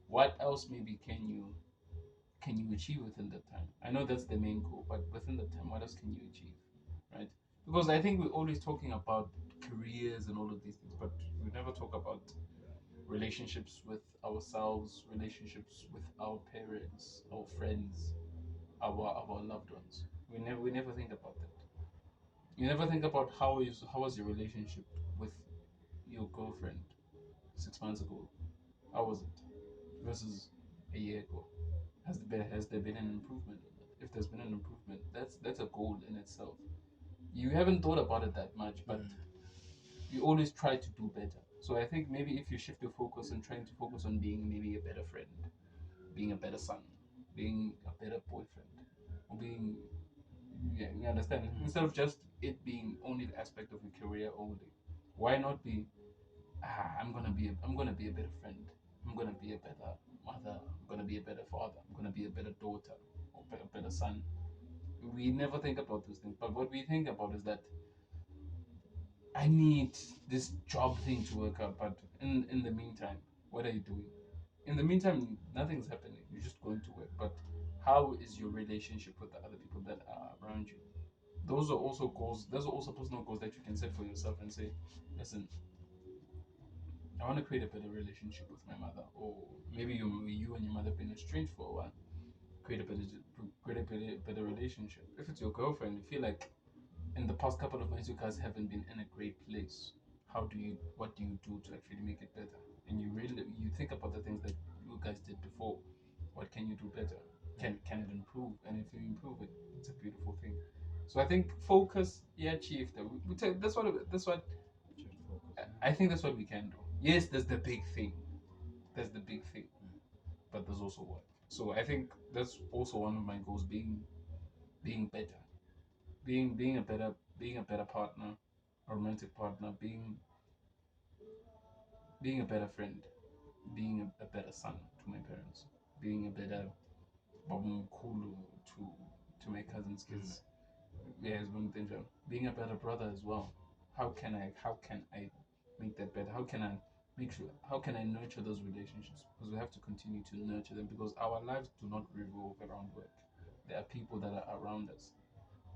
What else maybe can you achieve within that time? I know that's the main goal, but within that time, what else can you achieve, right? Because I think we're always talking about careers and all of these things, but we never talk about relationships with ourselves, relationships with our parents, our friends, our loved ones. We never think about that. You never think about how was your relationship with your girlfriend 6 months ago? How was it versus a year ago? Has there been an improvement? If there's been an improvement, that's a goal in itself. you haven't thought about it that much, but you always try to do better. So I think maybe if you shift your focus and trying to focus on being maybe a better friend, being a better son, being a better boyfriend, or being, yeah, you understand? Instead of just it being only the aspect of your career only, why not be, I'm gonna be a better friend. I'm gonna be a better mother. I'm gonna be a better father. I'm gonna be a better daughter or a better son. We never think about those things, but what we think about is that I need this job thing to work out. But in the meantime, what are you doing? In the meantime, nothing's happening. You're just going to work. But how is your relationship with the other people that are around you? Those are also goals. Those are also personal goals that you can set for yourself and say, listen, I want to create a better relationship with my mother, or maybe you and your mother have been estranged for a while. Create a better relationship. If it's your girlfriend, you feel like in the past couple of months you guys haven't been in a great place. What do you do to actually make it better? And you think about the things that you guys did before. What can you do better? Can it improve? And if you improve it, it's a beautiful thing. So I think focus, yeah, chief. That's what I think that's what we can do. Yes, there's the big thing. There's the big thing, but there's also work. So I think that's also one of my goals: being better, being a better partner, a romantic partner, being a better friend, being a better son to my parents, being a better babumkhulu to my cousins' kids. Yeah, it's one thing. Being a better brother as well. How can I make that better? How can I nurture those relationships? Because we have to continue to nurture them, because our lives do not revolve around work. There are people that are around us.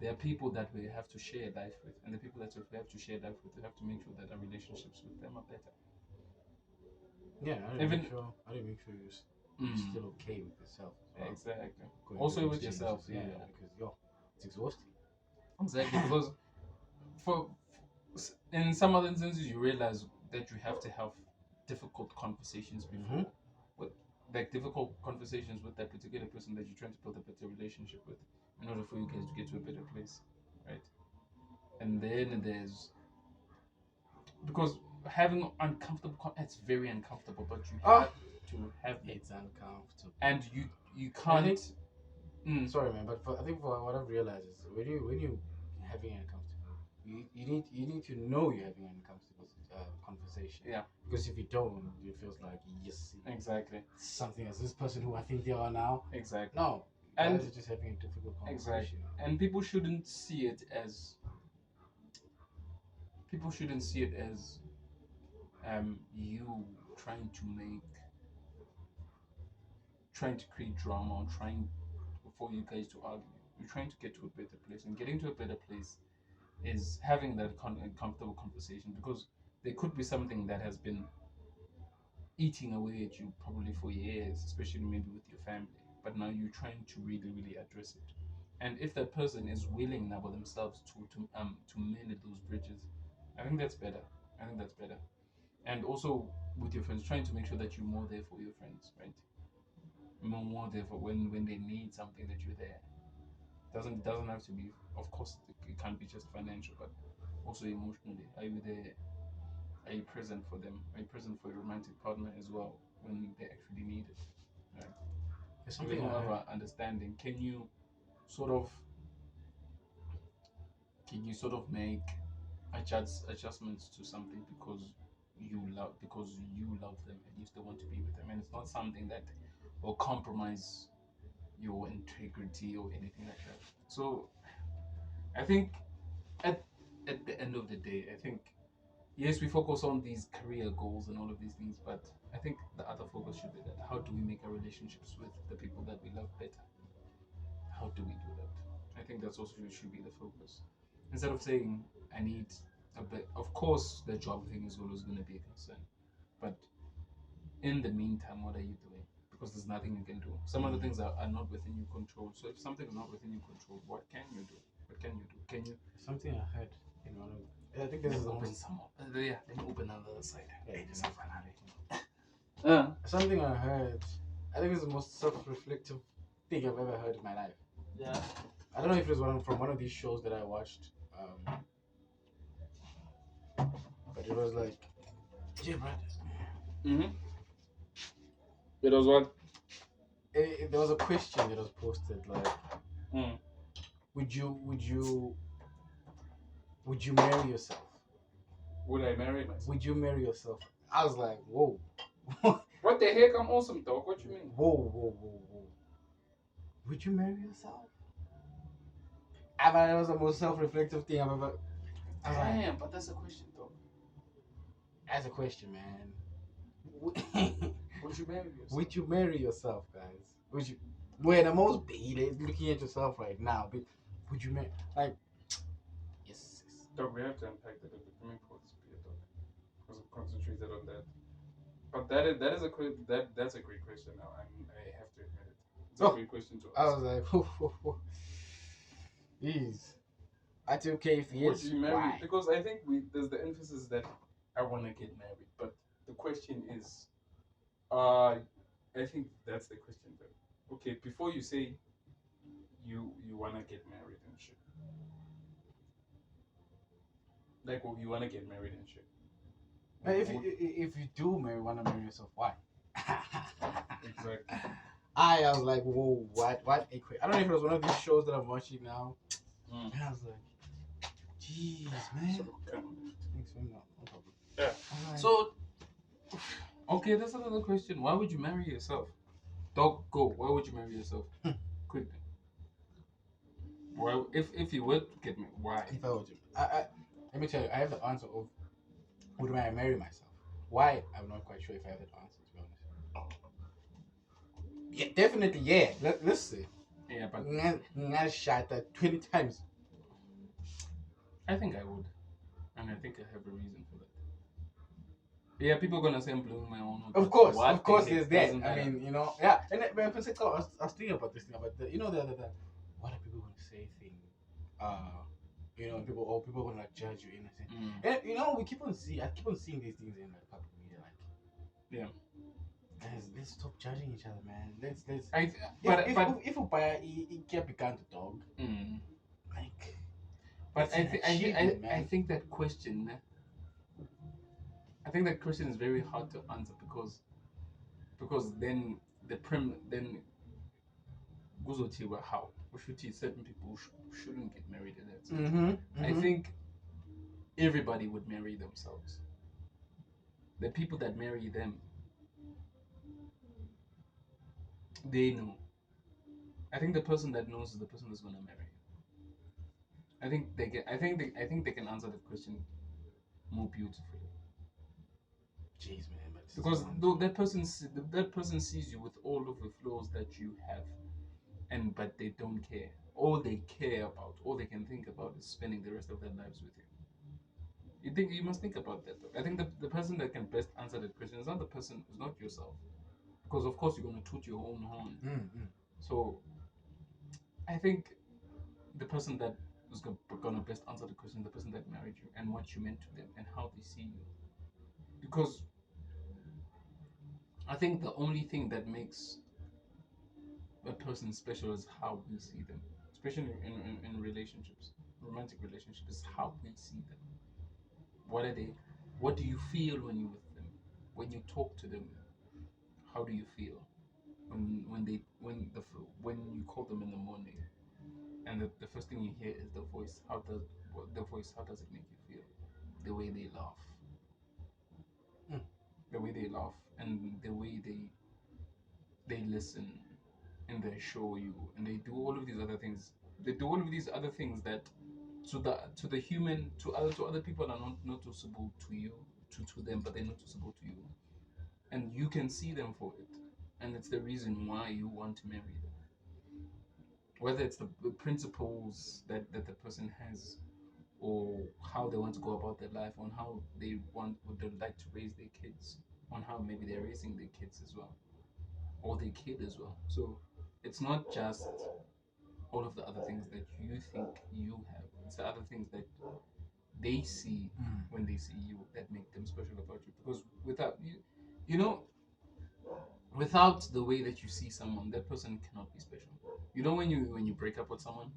There are people that we have to share life with, and the people that we have to share life with, we have to make sure that our relationships with them are better. Yeah, I didn't make sure you're still okay with yourself as well. Exactly. Going Also through with these yourself, changes, yeah. because it's exhausting. Exactly, because for in some other instances you realize that you have to have difficult conversations before, with like difficult conversations with that particular person that you're trying to build a better relationship with, in order for you guys to get to a better place, right? And then there's, because having it's very uncomfortable, but you have to have it. It's uncomfortable. And you can't. Sorry, man, but I think for what I've realized is when you having an uncomfortable, you need to know you're having an uncomfortable conversation. Yeah. Because if you don't, it feels like yes, Exactly. something as this person who I think they are now. Exactly. No, and guys are just having a difficult conversation. Exactly. And people shouldn't see it as you trying to create drama, or trying for you guys to argue. You're trying to get to a better place, and getting to a better place is having that comfortable conversation, because there could be something that has been eating away at you probably for years, especially maybe with your family. But now you're trying to really, really address it. And if that person is willing now by themselves to mend those bridges, I think that's better. And also with your friends, trying to make sure that you're more there for your friends, right? More there for when they need something, that you're there. Doesn't have to be, of course, it can't be just financial, but also emotionally. Are you there? Are you present for them? Are you present for your romantic partner as well when they actually need it? Right? There's If they something don't I have heard. an understanding, sort of can you sort of make adjustments to something because you love them and you still want to be with them, and it's not something that will compromise your integrity or anything like that. So I think at the end of the day, I think yes, we focus on these career goals and all of these things, but I think the other focus should be that how do we make our relationships with the people that we love better? How do we do that? I think that's also should be the focus. Instead of saying I need a bit, of course the job thing is always going to be a concern, but in the meantime, what are you doing? Because there's nothing you can do. Some of the things are not within your control. So if something is not within your control, what can you do? Can you Something I heard in one of. I think this is the open most. some up? Yeah, let me open on the other side. Yeah, Just yeah. have Something I heard. I think it's the most self-reflective thing I've ever heard in my life. Yeah. I don't know if it was from one of these shows that I watched. But it was like, yeah, brother. Mm-hmm. It was what? There was a question that was posted like, Mm. would you marry yourself? Would I marry myself? Would you marry yourself? I was like, whoa. Whoa, What the heck? I'm awesome, dog. What you mean? whoa. Would you marry yourself? I mean, it was the most self-reflective thing I've ever. I was like, Damn, but that's a question, dog. that's a question, man. Would you marry yourself? Would you marry yourself, guys? Would you? We're the most beta looking at yourself right now, but would you marry? Like, yes. Dog, we have to unpack that a bit. Let me pull this beer, dog. Because I'm concentrated on that. But that's a great question now. I have to admit it. It's a great question to I ask. was like, jeez. I took okay if Would yes. you marry? Why? Because I think there's the emphasis that I want to get married, but the question is, I think that's the question. Though. Okay, before you say you want to get married and shit, like you want to get married and shit. If you do want to marry yourself, why? Exactly. I was like, whoa, what? I don't know if it was one of these shows that I'm watching now. Mm. And I was like, jeez, man. So, Thanks, man. No problem. yeah. Like, So, okay, that's another question. Why would you marry yourself? Dog, go. Why would you marry yourself? Quickly. Why? If you were to get married, why? if I were to, let me tell you, I have the answer of would I marry myself? Why? I'm not quite sure if I have that answer, to be honest. Yeah, definitely, yeah. Let's see. Yeah, but I shot that 20 times. I think I would, and I think I have a reason for that. Yeah, people are gonna say I'm blowing my own. Of course, there's there's that. I mean, yeah. And when I was thinking about this thing about the what are people gonna say thing? People gonna like judge you innocent. And I keep on seeing these things in like public media, like, yeah. Guys, let's stop judging each other, man. Let's. If you buy it can't become the dog. Like, but I think that question. I think that question is very hard to answer because then then how we should certain people shouldn't get married in that sense. I think everybody would marry themselves. The people that marry them, they know. I think the person that knows is the person that's gonna marry you. I think they can. I think they can answer that question more beautifully. Jeez, man. Because that person sees you with all of the flaws that you have, but they don't care. All they care about, all they can think about, is spending the rest of their lives with you. You must think about that. Though. I think the person that can best answer that question is not the person, it's not yourself, because of course you're gonna toot your own horn. So I think the person that is gonna best answer the question is the person that married you and what you meant to them and how they see you. Because I think the only thing that makes a person special is how we see them, especially in relationships, romantic relationships, is how we see them. What are they? What do you feel when you're with them? When you talk to them, how do you feel? When you call them in the morning, and the first thing you hear is the voice. How does it make you feel? The way they laugh, the way they laugh, and the way they listen, and they show you, and they do all of these other things. They do all of these other things that to the human to other people are not noticeable to you, to them, but they're noticeable to you, and you can see them for it, and it's the reason why you want to marry them. Whether it's the principles that the person has, or how they want to go about their life, on how they would like to raise their kids, on how maybe they're raising their kids as well, or their kid as well. So it's not just all of the other things that you think you have. It's the other things that they see when they see you that make them special about you. Because without without the way that you see someone, that person cannot be special. When you break up with someone,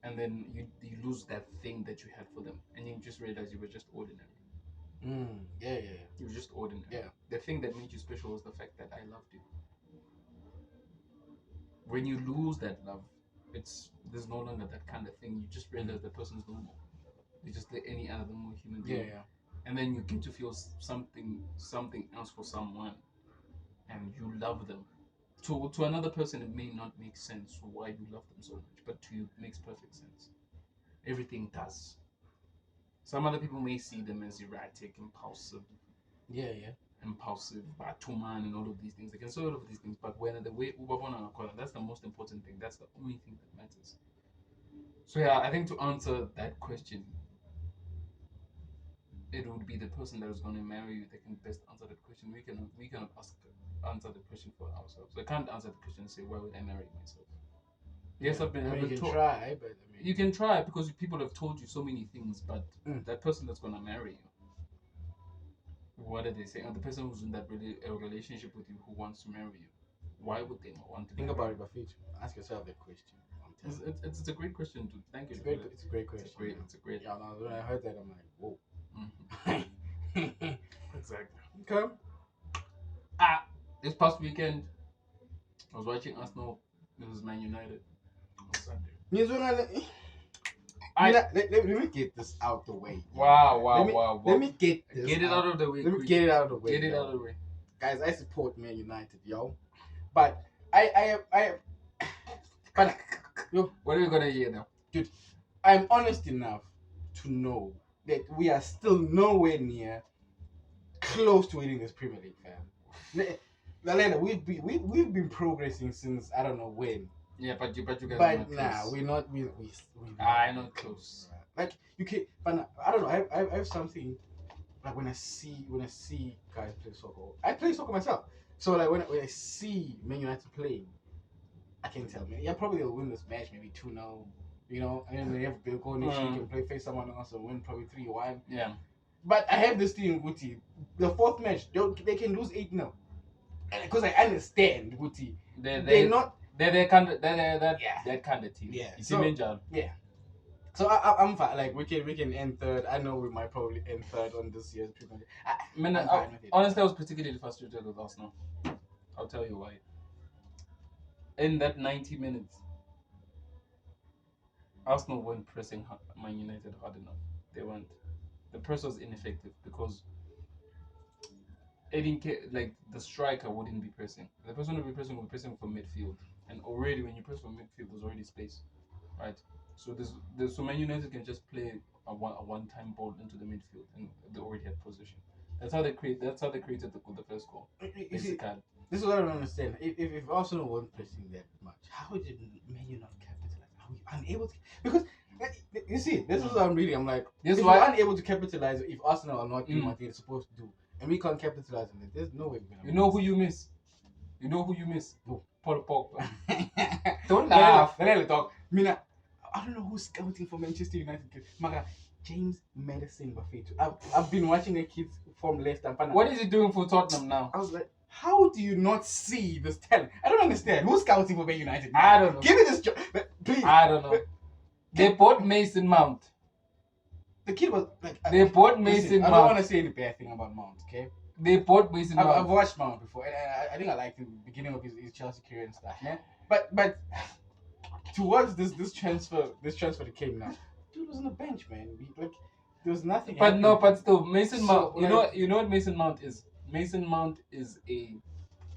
and then you lose that thing that you had for them, and you just realize you were just ordinary. Yeah. You were just ordinary. Yeah. The thing that made you special was the fact that I loved you. When you lose that love, there's no longer that kind of thing. You just realize the person's normal. They're just like any other normal human being. Yeah. And then you get to feel something else for someone, and you love them. To another person, it may not make sense why you love them so much, but to you, it makes perfect sense. Everything does. Some other people may see them as erratic, impulsive, batuman, and all of these things. They can say all of these things, but when the way that's the most important thing. That's the only thing that matters. So yeah, I think to answer that question, it would be the person that is going to marry you that can best answer that question. We cannot answer the question for ourselves. I can't answer the question and say, why would I marry myself? Yes, you can try, but you can try because people have told you so many things, but that person that's going to marry you, what are they saying? The person who's in that a relationship with you who wants to marry you, why would they not want to think marry about you? it, Bafit. Ask yourself that question. It's a great question, dude. Thank you. It's a great question. It's a great. Yeah, no, when I heard that, I'm like, whoa. Exactly. Okay. This past weekend, I was watching Arsenal versus Man United on Sunday. Let me get this out the way. Wow. Let me get this. Get it out of the way. Let me get it out of the way. Get it out of the way. Guys, I support Man United, yo. But I what are we gonna hear now? Dude, I'm honest enough to know that we are still nowhere near close to winning this Premier League, fam. Lalena, we've been progressing since I don't know when. Yeah, but you guys. But nah, we're not. We're not close. Like you can, but I don't know. I have something. Like when I see guys play soccer, I play soccer myself. So like when I see Man United playing, I can tell, man, yeah, probably they'll win this match, maybe 2-0, you know, and then they'll go next week and play face someone else and win probably 3-1. Yeah. But I have this thing, Guti. The fourth match, they can lose 8-0. Because I understand, Guti. They're not. They're that kind of team. Yeah. Yeah. So I'm fine. Like we can end third. I know we might probably end third on this year's Premier League. Honestly, I was particularly frustrated with Arsenal. I'll tell you why. In that 90 minutes, Arsenal weren't pressing Man United hard enough. They weren't. The press was ineffective because the striker wouldn't be pressing. The person who would be pressing from midfield. And already when you press from midfield, there's already space, right? So so Man United can just play a one-time ball into the midfield, and they already had position. That's how they created the first goal. See, this is what I don't understand. If Arsenal weren't pressing that much, how did Man U not capitalize? Are we unable to? Because you see, this is what I'm reading. I'm like, if we're unable to capitalize, if Arsenal are not doing what they're supposed to do, and we can't capitalize on it, there's no way we're gonna. You know who you miss? Who? Paul Pogba. Don't laugh. Let talk. Mina, I don't know who's scouting for Manchester United. Maga, James Madison Buffett. I've been watching the kids from Leicester. What is he doing for Tottenham now? I was like, how do you not see this talent? I don't understand. Who's scouting for Man United? I don't know. Give me this job, please. I don't know. They bought Mason Mount. The kid was like. They bought Mason Mount. I don't want to say any bad thing about Mount, okay? They bought Mason Mount. I've watched Mount before, and I think I liked him at the beginning of his Chelsea career and stuff, man. But towards this transfer that came now, dude was on the bench, man. There was nothing. But still, Mason Mount. You know what Mason Mount is? Mason Mount is a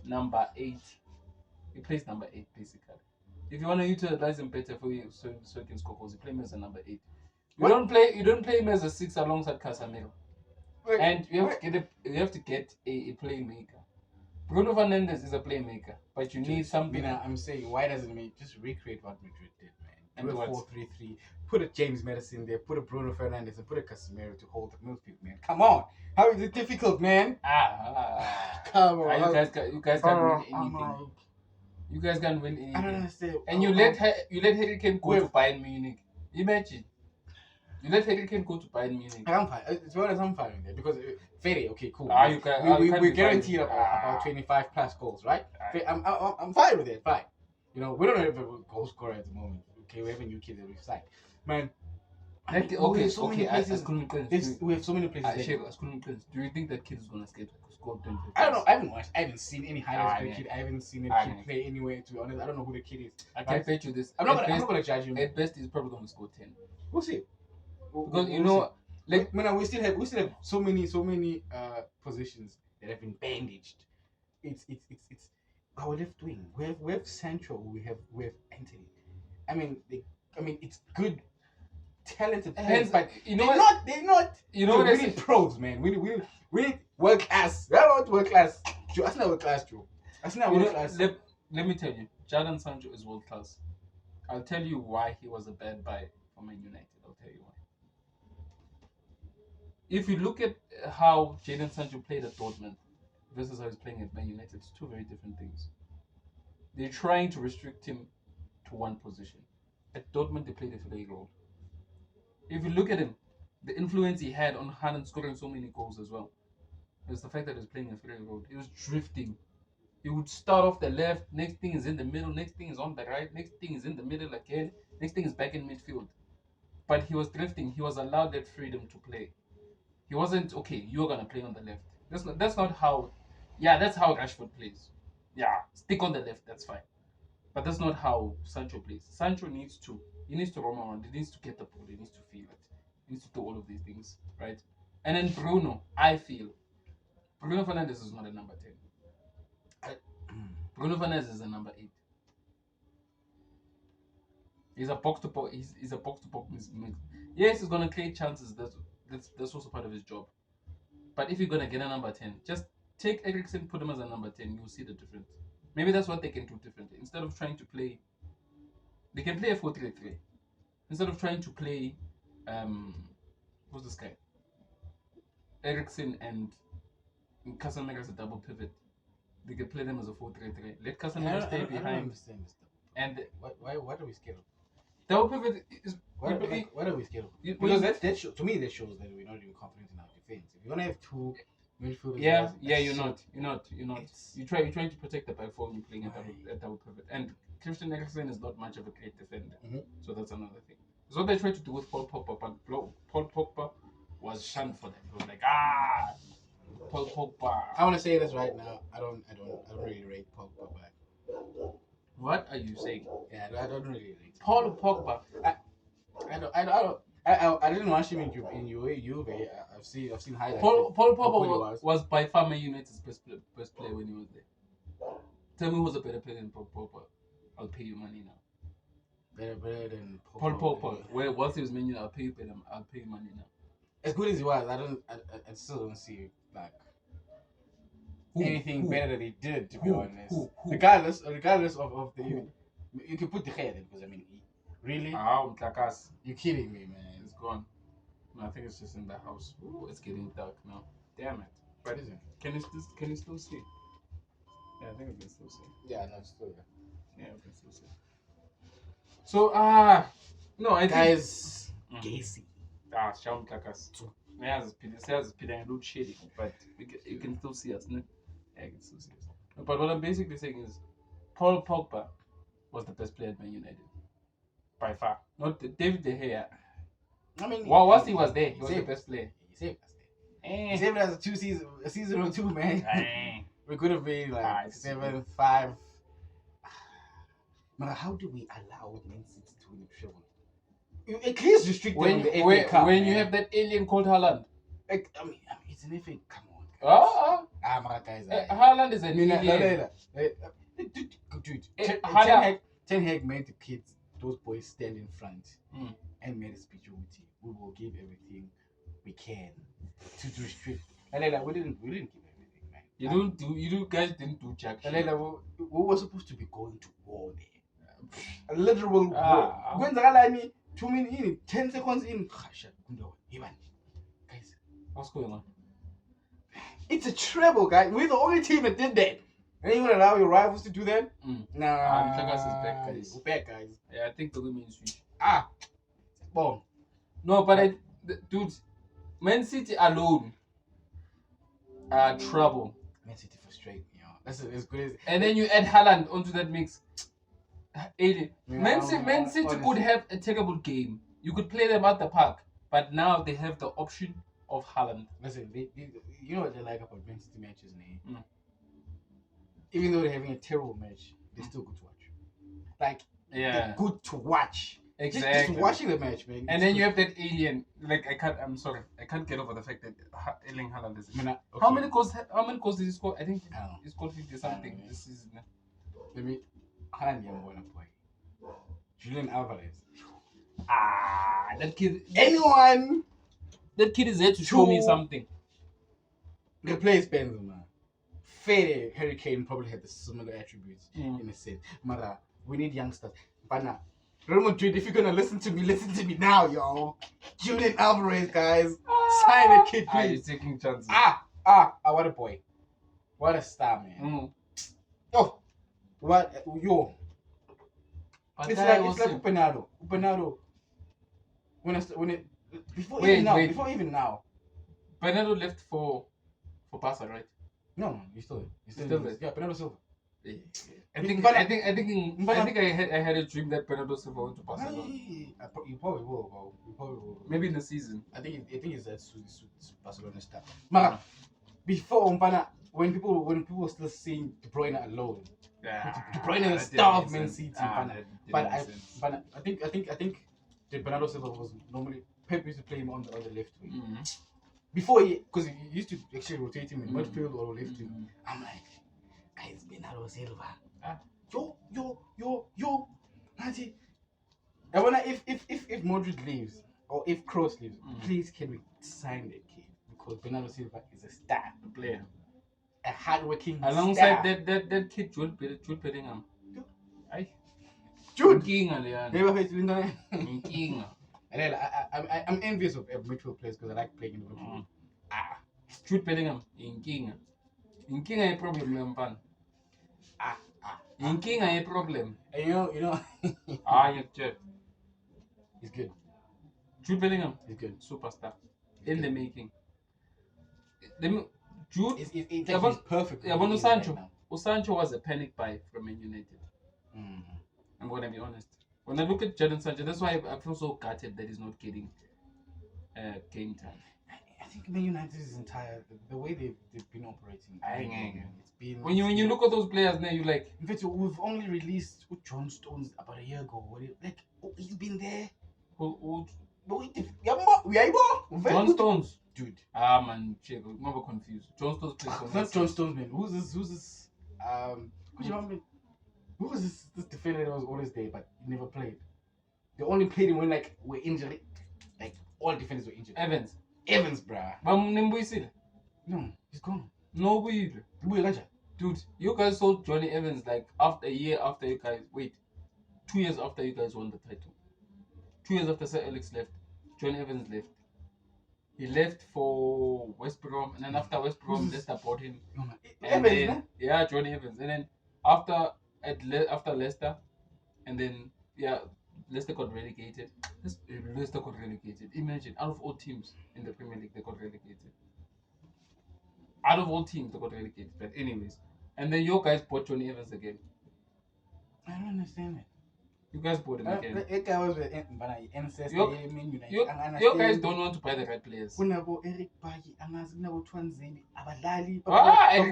number 8. He plays number 8 basically. If you want to utilize him better for you, so he can score goals, you play him as a number 8. You don't play him as a 6 alongside Casemiro. And you have to get a playmaker. Bruno Fernandes is a playmaker, but you need something. I'm saying, why doesn't he just recreate what Madrid did, man? Do a 4-3-3. Put a James Madison there. Put a Bruno Fernandes and put a Casemiro to hold the midfield, man. Come on, how is it difficult, man? Come on. You guys can't win anything. You guys can't win anything. I don't understand. And you let Harry Kane go to Bayern Munich. Imagine. You let Harry Kane go to Bayern Munich. I'm fine. To be honest, I'm fine with that because Ferry, okay, cool. We're guaranteed about 25 plus goals, right? I'm fine with it. Fine. You know, we don't have a goal scorer at the moment. okay, we have a new kid that we've signed. Man, Like, we okay, have so many okay. places. We have so many places. Do you think that kid is gonna score 20? I don't know. I haven't watched. I haven't seen any highlights of the yeah. kid. I haven't seen a Ah, kid yeah. play anywhere. To be honest, I don't know who the kid is. I can bet you this. I'm not gonna judge him. At best, he's probably gonna score 10. We'll see. Because you know, like, man, we still have so many positions that have been bandaged. It's our left wing. We have Sancho. We have Anthony. I mean, it's good, talented players, but you know they're not. You know what we need pros, man. We need world class. We don't want world class. That's not world class, Joe. That's not world class. Let me tell you, Jadon Sancho is world class. I'll tell you why he was a bad buy for Man United. I'll tell you why. If you look at how Jadon Sancho played at Dortmund versus how he's playing at Man United, it's two very different things. They're trying to restrict him to one position. At Dortmund, they played a free role. If you look at him, the influence he had on Haaland scoring so many goals as well is the fact that he was playing a free role. He was drifting. He would start off the left, next thing is in the middle, next thing is on the right, next thing is in the middle again, next thing is back in midfield. But he was drifting. He was allowed that freedom to play. He wasn't, okay, you're going to play on the left. That's not how, that's how Rashford plays. Yeah, stick on the left, that's fine. But that's not how Sancho plays. Sancho needs to roam around. He needs to get the ball. He needs to feel it. He needs to do all of these things, right? And then Bruno, I feel, Bruno Fernandes is not a number 10. Bruno Fernandes is a number 8. He's a box to box. He's a box to box. Yes, he's gonna create chances. That's also part of his job. But if you're gonna get a number 10, just take Eriksen, put him as a number 10. You'll see the difference. Maybe that's what they can do differently. Instead of trying to play, they can play a 4-3-3. Instead of trying to play, who's this guy? Eriksen and Casemiro as a double pivot. They can play them as a 4-3-3. Let Casemiro stay behind. I don't understand this. And what are we scared of? double pivot is What are we scared of? Because that shows, to me, that shows that we're not even confident in our defense. If you're gonna have two midfielders, you're not. You're trying to protect the back four when you're playing a double pivot. And Christian Eriksen is not much of a great defender, so that's another thing. So what they tried to do with Paul Pogba, but Paul Pogba was shunned for that. It was like Paul Pogba. I want to say this right now. I don't really rate Pogba back. What are you saying? Yeah, I don't really rate Paul Pogba. I didn't watch him in Juve. I've seen highlights. Paul Pogba was by far Man United's best player when he was there. Tell me who's a better player than Paul Pogba. I'll pay you money now. Better than Paul Pogba. Well, once he was Man United, I'll pay you money now. As good as he was, I still don't see like anything better that he did. To be honest, regardless of the, you can put the hair there because I mean, really, you're kidding me, man. It's gone. No, I think it's just in the house. Ooh, it's getting dark now. Damn it! What is it? Can you still see? Yeah, I think we can still see. Yeah, no, it's still there. Yeah, we can still see. So no, I guys, Gacy. Shaun Kakas. Has been load shedding, but you can still see us, no? Yeah, you can still see us. But what I'm basically saying is, Paul Pogba was the best player at Man United, by far. Not David De Gea. I mean, whilst he was there, he was the best player. He saved us there. He saved us a season or two, man. We could have been like 7-5. Man, how do we allow Man City to win the treble? At least restrict them on the FA Cup. When you have that alien called Haaland. Like, I mean, it's an FA. Come on. Guys. Haaland is an alien. Dude, Ten Hag made the kids, those boys, stand in front and made a speech with you. We will give everything we can to restrict. We didn't give everything, man. You guys didn't do jack shit. We were supposed to be going to war there. A literal war. 2 minutes in, 10 seconds in. Guys, what's going on? It's a treble, guys. We're the only team that did that. And you would allow your rivals to do that? Nah. Chagas is back, guys. We're back, guys. Yeah, I think the women switch. Boom. No, but dude, Man City alone are trouble. Man City frustrate me, yo. That's as good as. And then you add Haaland onto that mix. Alien. Man City could have a terrible game. You could play them at the park, but now they have the option of Haaland. Listen, you know what they like about Man City matches, eh? Mm. Even though they're having a terrible match, they're still good to watch. Like, Yeah, they're good to watch. exactly. Just watching the match, man. And then you have that alien. Like I'm sorry, I can't get over the fact that Erling Haaland is. Okay. How many goals did he score? I think I don't know. he scored 50 something this season. Let me. Haaland, young boy. Julian Alvarez. That kid. Anyone That kid is there to show me something. replace Benzema. Fede Harry Kane probably had the similar attributes in a sense. Mara, we need youngsters. But now, Real Madrid, if you're gonna listen to me now, yo. Julian Alvarez, guys. Sign the kid, You're please. taking chances. What a boy. What a star, man. Oh, what, yo. But It's that like was it. Upenado. Before even now. Bernardo left for Barca, right? No, he's still Still there. Yeah, Bernardo Silva. I think But- I had a dream that Bernardo Silva went to Barcelona. You probably will, bro. You probably will. Maybe in the season. I think it's that Barcelona stuff. Mara, before Umpana, when people were still seeing De Bruyne alone, De Bruyne is the star of Man City. But I think the Bernardo Silva was normally Pep used to play him on the left wing. Before because he used to actually rotate him in midfield or left wing. I'm like, guys, Bernardo Silva. Yo, Auntie. I wonder if Modric leaves or if Kroos leaves, please can we sign that kid? Because Bernardo Silva is a star Player. a hardworking Alongside star. that kid Jude Bellingham. Ay. Jude. Inkinga leyana. Never heard Linda. Inkinga. I'm envious of midfield players because I like playing in the midfield. Jude Bellingham. Inkinga. Inkinga a problem mfana. Inkinga a problem. And you know, Yeah. he's good. Jude Bellingham. He's good. Superstar. In the making. Jude. It's like he's perfect. Yeah, but He's Sancho. right now. Sancho was a panic buy from Man United. I'm gonna be honest. When I look at Jadon Sancho, that's why I feel so gutted that he's not getting game time. I think Man United's entire the way they've been operating. It's been When you look at those players now, you like. In fact, we've only released John Stones about a year ago. He's been there. John Stones. Dude. Man, check. I'm never confused. John Stones plays for Not John Stones, man. Who's this? Who was this defender that was always there but he never played? They only played him when we're injured. Like all defenders were injured. Evans, bruh. No, he's gone. No, weird. Dude, you guys sold Johnny Evans after a year after you guys 2 years after you guys won the title. 2 years after Sir Alex left, Johnny Evans left. He left for West Brom, and then after West Brom, Leicester bought him. Evans, man? Yeah, Johnny Evans. And then after Leicester, and then Leicester got relegated. Imagine, out of all teams in the Premier League, they got relegated. Out of all teams, they got relegated. But anyways, and then your guys bought Johnny Evans again. I don't understand it. You guys bought him again. That guy was Your guys don't want to buy the right players. Eric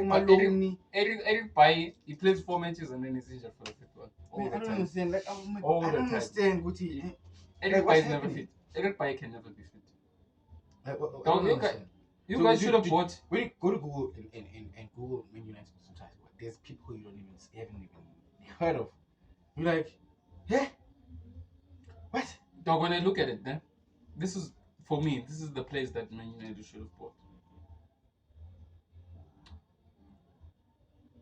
Bailly, Eric Bailly, he plays 4 matches and then he's injured for the 5th one. I don't understand. All I the don't time. understand, Guti. Eric Bailly is never fit. Eric Bailly can never be fit. You guys should have bought. When you go to Google and Google Man United sometimes, there's people you haven't even heard of. You're like, yeah? What? Dog, when I look at it, then this is for me. This is the place that Man United should have bought.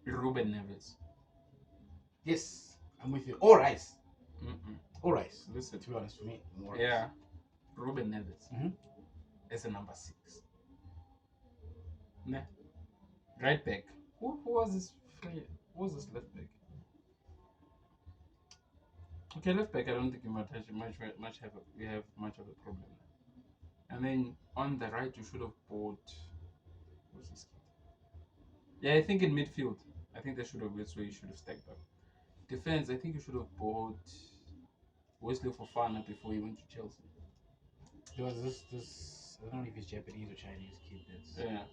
Ruben Neves. Yes, I'm with you. All Rice. All Rice. Listen, To be honest, for me, more Rice. yeah, Ruben Neves is a number 6. Nah. Right back. Who was this? Who was this left back? Okay, left back. I don't think we have much of a problem. And then on the right, you should have bought. What's this kid? Yeah, I think in midfield. I think they should have. So you should have stacked up. defense, I think you should have bought Wesley Fofana before he went to Chelsea. There was this I don't know if it's Japanese or Chinese kid that's Yeah.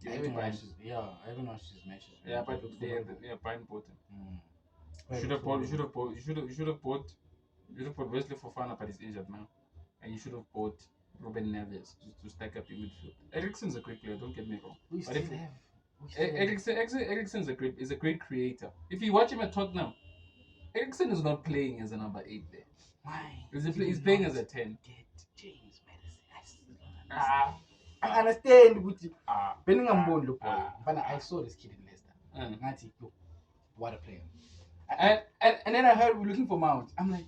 You I went to haven't Bayern. watched his, yeah, I haven't watched his matches. Yeah, but Looks they, formidable. Bayern bought him. Mm. You should have bought. You should have bought Wesley Fofana, but he's injured now, and you should have bought Ruben Neves to stack up in midfield. Eriksen's a great player. Don't get me wrong. We But still if- have. We still have. Eriksen's a great creator. If you watch him at Tottenham, Eriksen is not playing as a number 8 there. Why? He's playing as a 10. Get James Madison. I still don't Ah, I understand with you. ah, Bellingham won't look boy. ah. But I saw this kid in Leicester. Mm. Ngathi, look, what a player. And And then I heard we're looking for Mount. I'm like,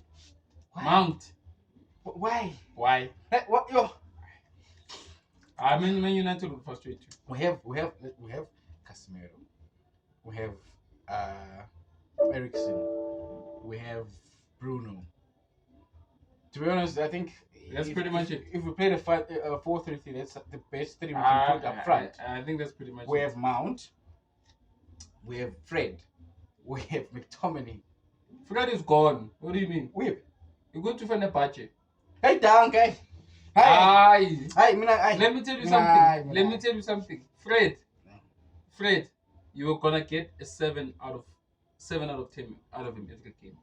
why? Mount. Why? Why? Like, what? Yo, I mean, Man United will frustrate you. we have Casemiro. We have Eriksen. We have Bruno. To be honest, I think That's pretty much it. If we play the 4-3-3, that's the best three we can put up front. I think that's pretty much We it. have Mount. We have Fred. We have McTominay. Fred is gone. What do you mean? We have. You're going to find a Fenerbahce. Hey, down, guy. Hi. Aye. Hi, Mina. Let me tell you Nah, something. nah. Let me tell you something. Fred, you were gonna get a 7 out of 10 out of him every game.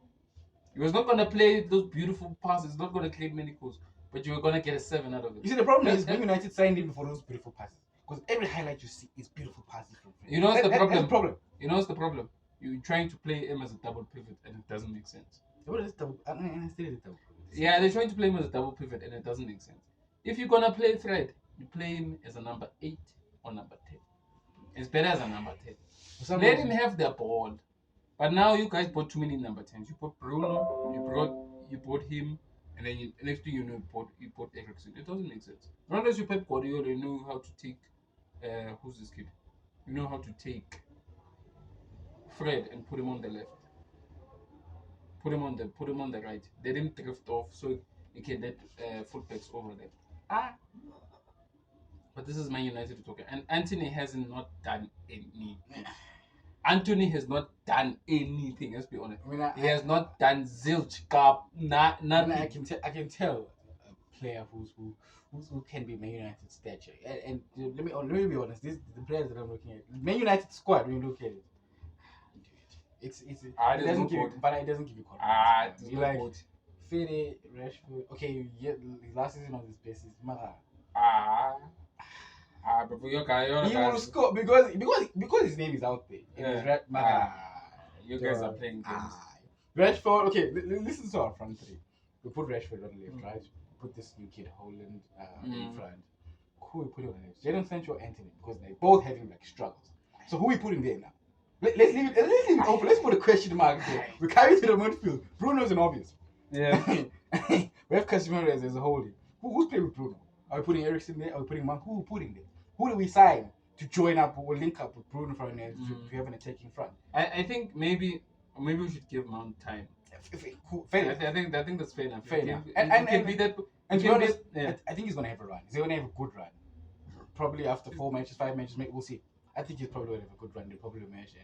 He was not gonna play those beautiful passes, not gonna create many goals, but you were gonna get a 7 out of You him. see, the problem is Man United signed him for those beautiful passes. Because every highlight you see is beautiful passes from Fred. You know what's the problem? That's the problem. You know what's the problem? You're trying to play him as a double pivot and it doesn't make sense. What is double? I still is double. Yeah, they're trying to play him as a double pivot and it doesn't make sense. If you're gonna play Fred, you play him as a number 8 or number 10. It's better as a number 10. Let him have the ball. But now you guys bought too many number 10s. You bought Bruno, you bought him, and then next thing you know, you bought Eriksen. It doesn't make sense. Not unless you Pep Guardiola, you know how to take who's this kid? You know how to take Fred and put him on the left. Put him on the right. Let him drift off so he can let fullbacks over there. But this is Man United talking, and Anthony has not done anything. Anthony has not done anything. Let's be honest. I mean, He has not done zilch, cup, nothing. I can tell a player who can be Man United stature. And let me be honest. The players that I'm looking at, Man United squad. When you look at it, it doesn't give you, but it doesn't give you confidence. You like Fede, Rashford. Okay, yeah, last season on this basis, Mara. But for your guy, He will score because his name is out there. Yeah. You guys are playing games. Rashford. Okay, listen to our front three. We put Rashford on the left, right? Put this new kid Holland in front. Who we putting on the left? Jadon Sancho, Anthony, because they're both having like struggles. So who we putting there now? Let's leave it open. Let's put a question mark there. We carry to the midfield. Bruno's an obvious. Yeah. We have Casemiro as a holding. Who's playing with Bruno? Are we putting Eriksen there? Are we putting Mount? Who are we putting there? Who do we sign to join up or link up with Bruno Fernandes to have an attacking front? I think maybe we should give Mount time. Fair I enough. think that's fair enough. Fair enough. And can be that. And to be can be- honest, yeah. I think he's gonna have a run. He's gonna have a good run. Probably after 4 matches, 5 matches, we'll see. I think he's probably gonna have a good run. They'll probably match.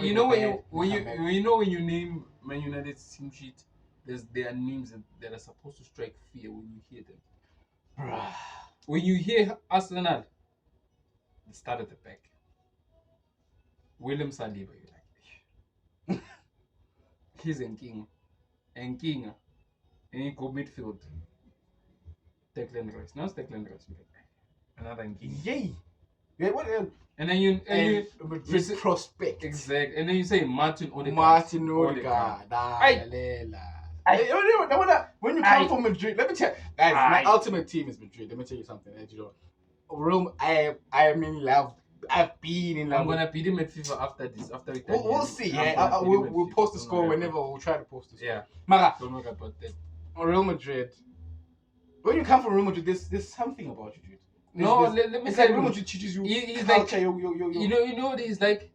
You know when you name Man United's team sheet, there are names that are supposed to strike fear when you hear them. Bruh. When you hear Arsenal, they start at the back. William Saliba, you're like, he's a king, and he go midfield. Declan Rice, now it's Declan Rice. You're like, another king. Yay! Yeah, what else? And then you Madrid prospect. exactly, and then you say Martin Odegaard. Martin Odegaard. When you come from Madrid, let me tell you, guys, my ultimate team is Madrid. Let me tell you something that you don't. Rome, I am in love. I've been in love. I'm gonna beat him at FIFA after this. After we We'll see. Yeah, we'll post the score whenever. We'll try to post the score. Yeah. Mara, Don't worry about that. Real Madrid. When you come from Real Madrid, there's something about you, dude. No, let me It's tell like Real you. Madrid teaches you He's culture. like, you know what he's like?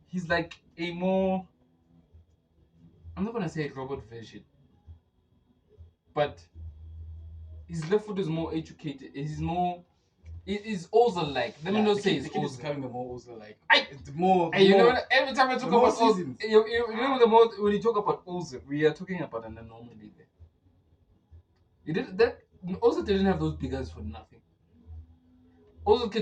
He's like a more, I'm not gonna say robot version, but his left foot is more educated. He's more It is also like. Let me not say the it's kid is also. becoming the more also like. I- The more. Hey, you know more- what? Every time I talk the more about Ozil, seasons. you know the more when you talk about Ozil, we are talking about an anomaly there. You did that. Ozil didn't have those big eyes for nothing. Ozil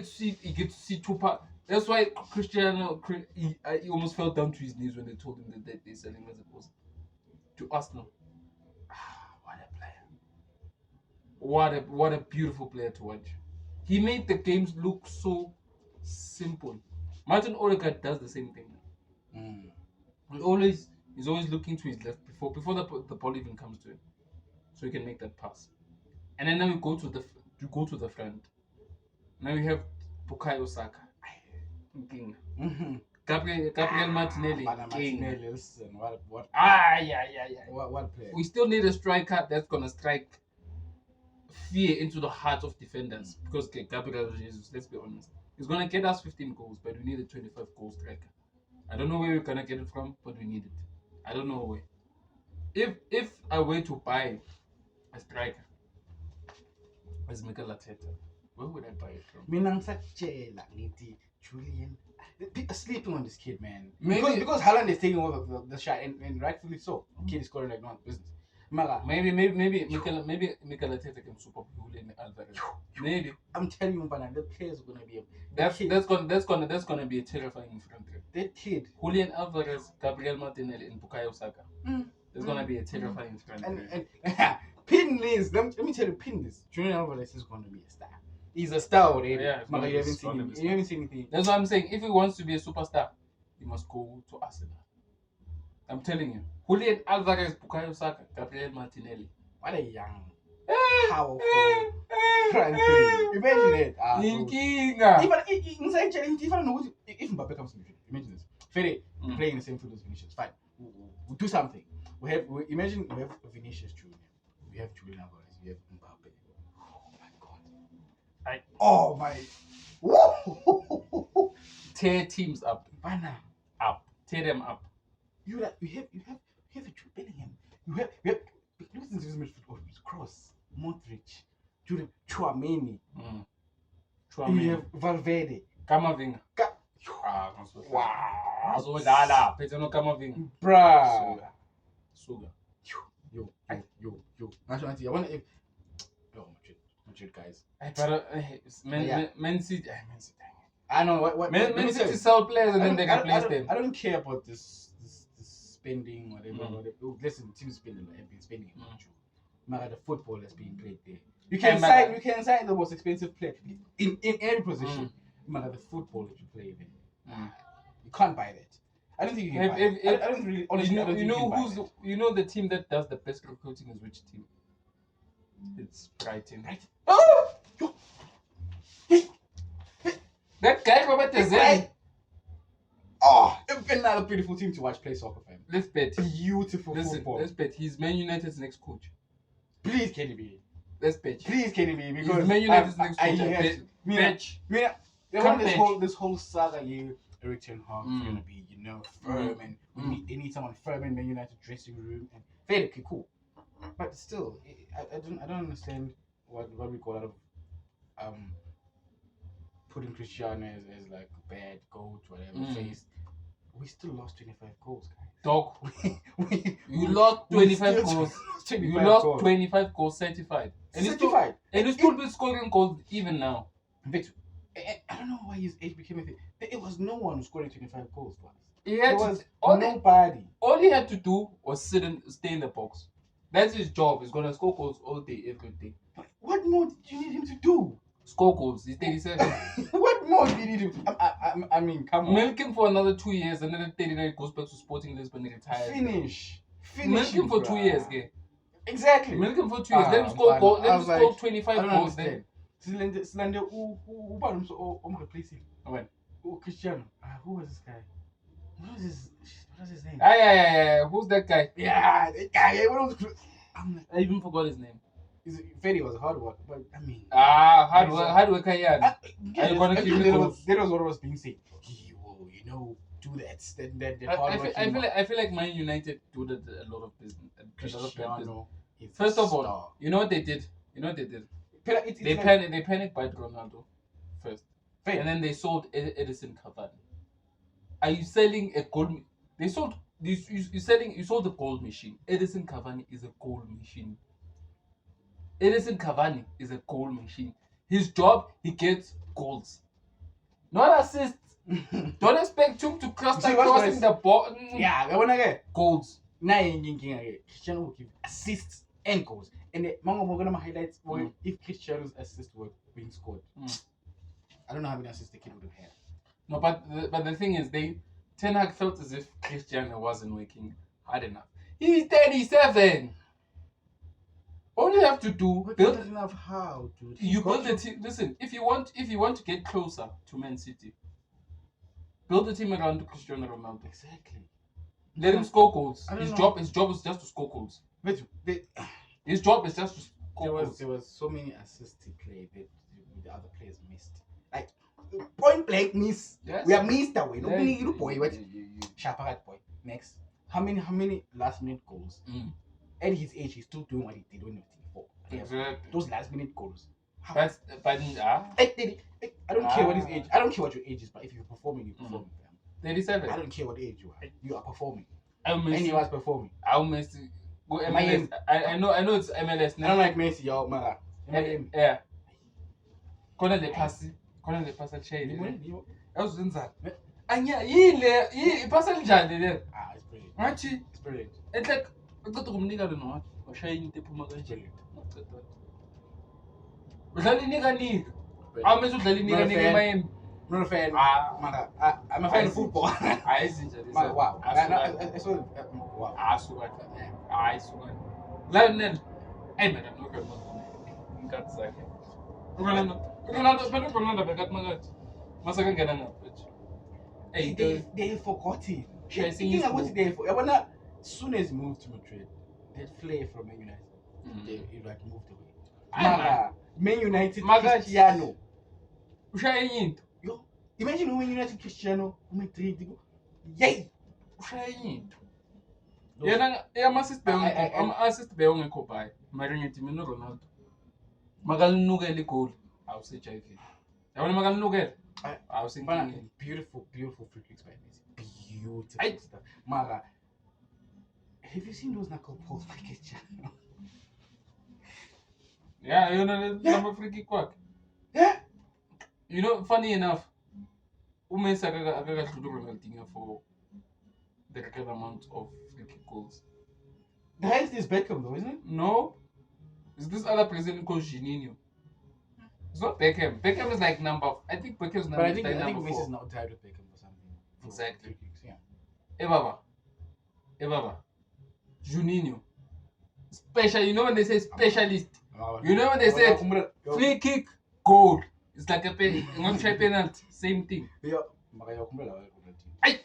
he gets to see Tupac. That's why Cristiano he almost fell down to his knees when they told him that they sell him as a Ozil to Arsenal. What a player! What a beautiful player to watch. He made the games look so simple. Martin Odegaard does the same thing. Mm. He's always looking to his left before the ball even comes to him, so he can make that pass. And then now you go to the front. Now you have Bukayo Saka, king. Mm-hmm. Gabriel Martinelli, king. Martinelli, listen, what? Yeah. What player? We still need a striker that's gonna strike fear into the heart of defenders because Gabriel Jesus, let's be honest, he's gonna get us 15 goals, but we need a 25 goal striker. I don't know where we're gonna get it from, but we need it. I don't know where. If I were to buy a striker as Mikel Arteta, where would I buy it from? Mina ngisakutshela ngithi Julian, people are sleeping on this kid, man. Maybe- Because Haaland is taking over the shot, and rightfully so. Kid is scoring like no one's business. Mara, Maybe Mikel Arteta can super Julian Alvarez. Maybe I'm telling you, man, the players are gonna be that's gonna be a terrifying front three. that kid. Julian Alvarez, Gabriel Martinelli, and Bukayo Saka. Mm. There's gonna be a terrifying front three. And pin this. Let me tell you, pin this. Julian Alvarez is gonna be a star. He's a star already. Yeah, it's Mara, gonna you be- haven't it's seen gonna him. be You haven't seen anything. That's what I'm saying. If he wants to be a superstar, he must go to Arsenal. I'm telling you. Julian Alvarez, Bukayo Saka, Gabriel Martinelli. What a young, powerful front three. Imagine it. Inkinga. If Mbappe comes to midfield, imagine this. Fede playing in the same field as Vinicius. Fine. We'll do something. Imagine we have Vinicius Junior. We have Julian Alvarez. We have Mbappe. Oh my god. Oh my. Whoa. Tear teams up. Bana. Up. Tear them up. You have a Jude Bellingham. You have listen to this midfield. Oh, Cross, Modric, Jude Chouameni. You have Valverde. Kamavinga. Wow. Azodala. Petano Kamavinga. Bruh. Suga. Yo. Nationality. I want to. Oh, Madrid guys. Man City. I know what. Man City sell players and then they I replace them. don't care about this spending whatever. Listen, teams spending have been spending a lot. But the football that's being played there. You can sign the most expensive player in every position. But the football that you play there, you can't buy that. I don't think you can buy it. I don't really honestly. I don't think you can buy it. You know the team that does the best recruiting is which team? It's Brighton. Right? Oh! That guy Robert This Dezen. guy- Oh, it's been another beautiful team to watch play soccer, fam. Let's bet. Beautiful Listen, football. let's bet. He's Man United's next coach. Please, KDB. Let's bet. Please, KDB. He's Because Man United's next coach. yes. Bet. They Come want this whole saga here. Eric Ten Hag is gonna be, firm, and they need someone firm in Man United dressing room. And fair, okay, cool. But still, I don't understand what we call out of putting Cristiano as like bad goat, whatever face. We still lost 25 goals, guys. Dog. You lost we 25 still goals. lost You 25 lost goals. 25 goals certified. And Certified. you still be scoring goals even now. Victor, I don't know why his age became a thing. It was no one who scored 25 goals for us. He There had was to, nobody. all he had to do was stay in the box. That's his job. He's gonna score goals all day, every day. But what more did you need him to do? Score goals. He's 37. What more did you need him to I mean, come on. Milk him for another 2 years, and then at 39 goes back to Sporting Lisbon and retires. Finish Milk him for 2 bruh. years, okay? Exactly. Milk him for 2 years. Let him score goals. Let him score 25 goals. Then Slender, who bought him so replacing? when? Oh, Cristiano. Who was this guy? What was his name? Yeah. Who's that guy? Yeah, that guy. What was I'm like, I even forgot his name. Freddy was a hard work, but I mean, Hard work. yeah, Are you gonna I give think me that goals? was what was being said. He will, do that hard work. I feel like Man United do that a lot of business. A lot of bad business. Cristiano. is First a of all, star. you know what they did? They It's like- panicked by Ronaldo. first, Fair. and then they sold Edison Cavani. Are you selling a gold? They sold this. You sold the gold machine. Edison Cavani is a gold machine. Edison Cavani is a goal machine. His job, he gets goals, not assists. Don't expect him to See, what's crossing nice? the ball. Yeah, I wanna get Goals. now. Cristiano will give assists and goals, and the Mango Mogana highlights if Cristiano's assists were being scored. I don't know how many assists the kid would have had. No, but the thing is, Ten Hag felt as if Cristiano wasn't working hard enough. He's 37. All you have to do But build. doesn't have how, dude. You build the team. Listen, if you want to get closer to Man City, build the team around Cristiano Ronaldo. Exactly. Let him score goals. I don't His know. job is just to score goals. But His job is just to score goals. there was so many assists he played that the other players missed. Like point blank miss. Yes. We have missed away. No, Yeah, we need boy. What? you- Shaparat boy. Next. How many last minute goals? At his age, he's still doing what he did when he was 24. Exactly. Those last minute goals. How? But I don't care what his age. I don't care what your age is, but if you're performing, you're performing. Fam. 37. I don't care what age you are. You are performing. I'll And he was performing. Messi. Go MLS. Miami. I know it's MLS I now. don't like Messi, y'all, Mara. Yeah. Kona le pasi chayile. You- Awuzenzani? Anya yile ipasa linjani le? It's brilliant. Ngathi It's brilliant. enhle uqeda kumnika lo nwathi washayini into ephuma kanje. Udlala inika. Awumese udlala inika fan. eMiami. I'm not a fan. Mara, I'm a I fan of see. football. Hayi izinja lezi. Mara, wow. Asuka. Wow. Asuka. Hayi suka. Lionel. Hey man, I'm not going to inkathi zakhe. Ronaldo bekathi makathi. Mase kangena ngapha. Hey, They forgot it. Shall I sing Thinking his about book? they as soon as he moved to Madrid, that flair from Man United, it like moved away. Mara, Man United Maka- Cristiano. Ushaya into. Yo, imagine Man United Cristiano, Madrid. Yay! Ushaya into. Those- Yena ama-assist bewongekho bhayi. Mara ngithi mina Ronaldo. Makalinukele igoli. Awuse-JV. Yabona makalinukele. Fana, Awusenkingeni. beautiful free kicks by Messi. Beautiful Aye. stuff. Mara, have you seen those knuckle pulls by Cristiano? Yeah, yona lama free kick kwakhe. Yeah. You know, funny enough, uMessi akakadluli uRonaldinho for the record amount of free kick goals. The highest is Beckham though, isn't it? No, is this other president called Juninho? It's not Beckham. Beckham is like I think Beckham's But I number think four. Messi's not tied with Beckham for something. For Exactly. free kicks, yeah. Eh baba, Juninho. Special, you know when they say specialist, you know when they say free kick, goal. It's like not try penalty, same thing. Aye.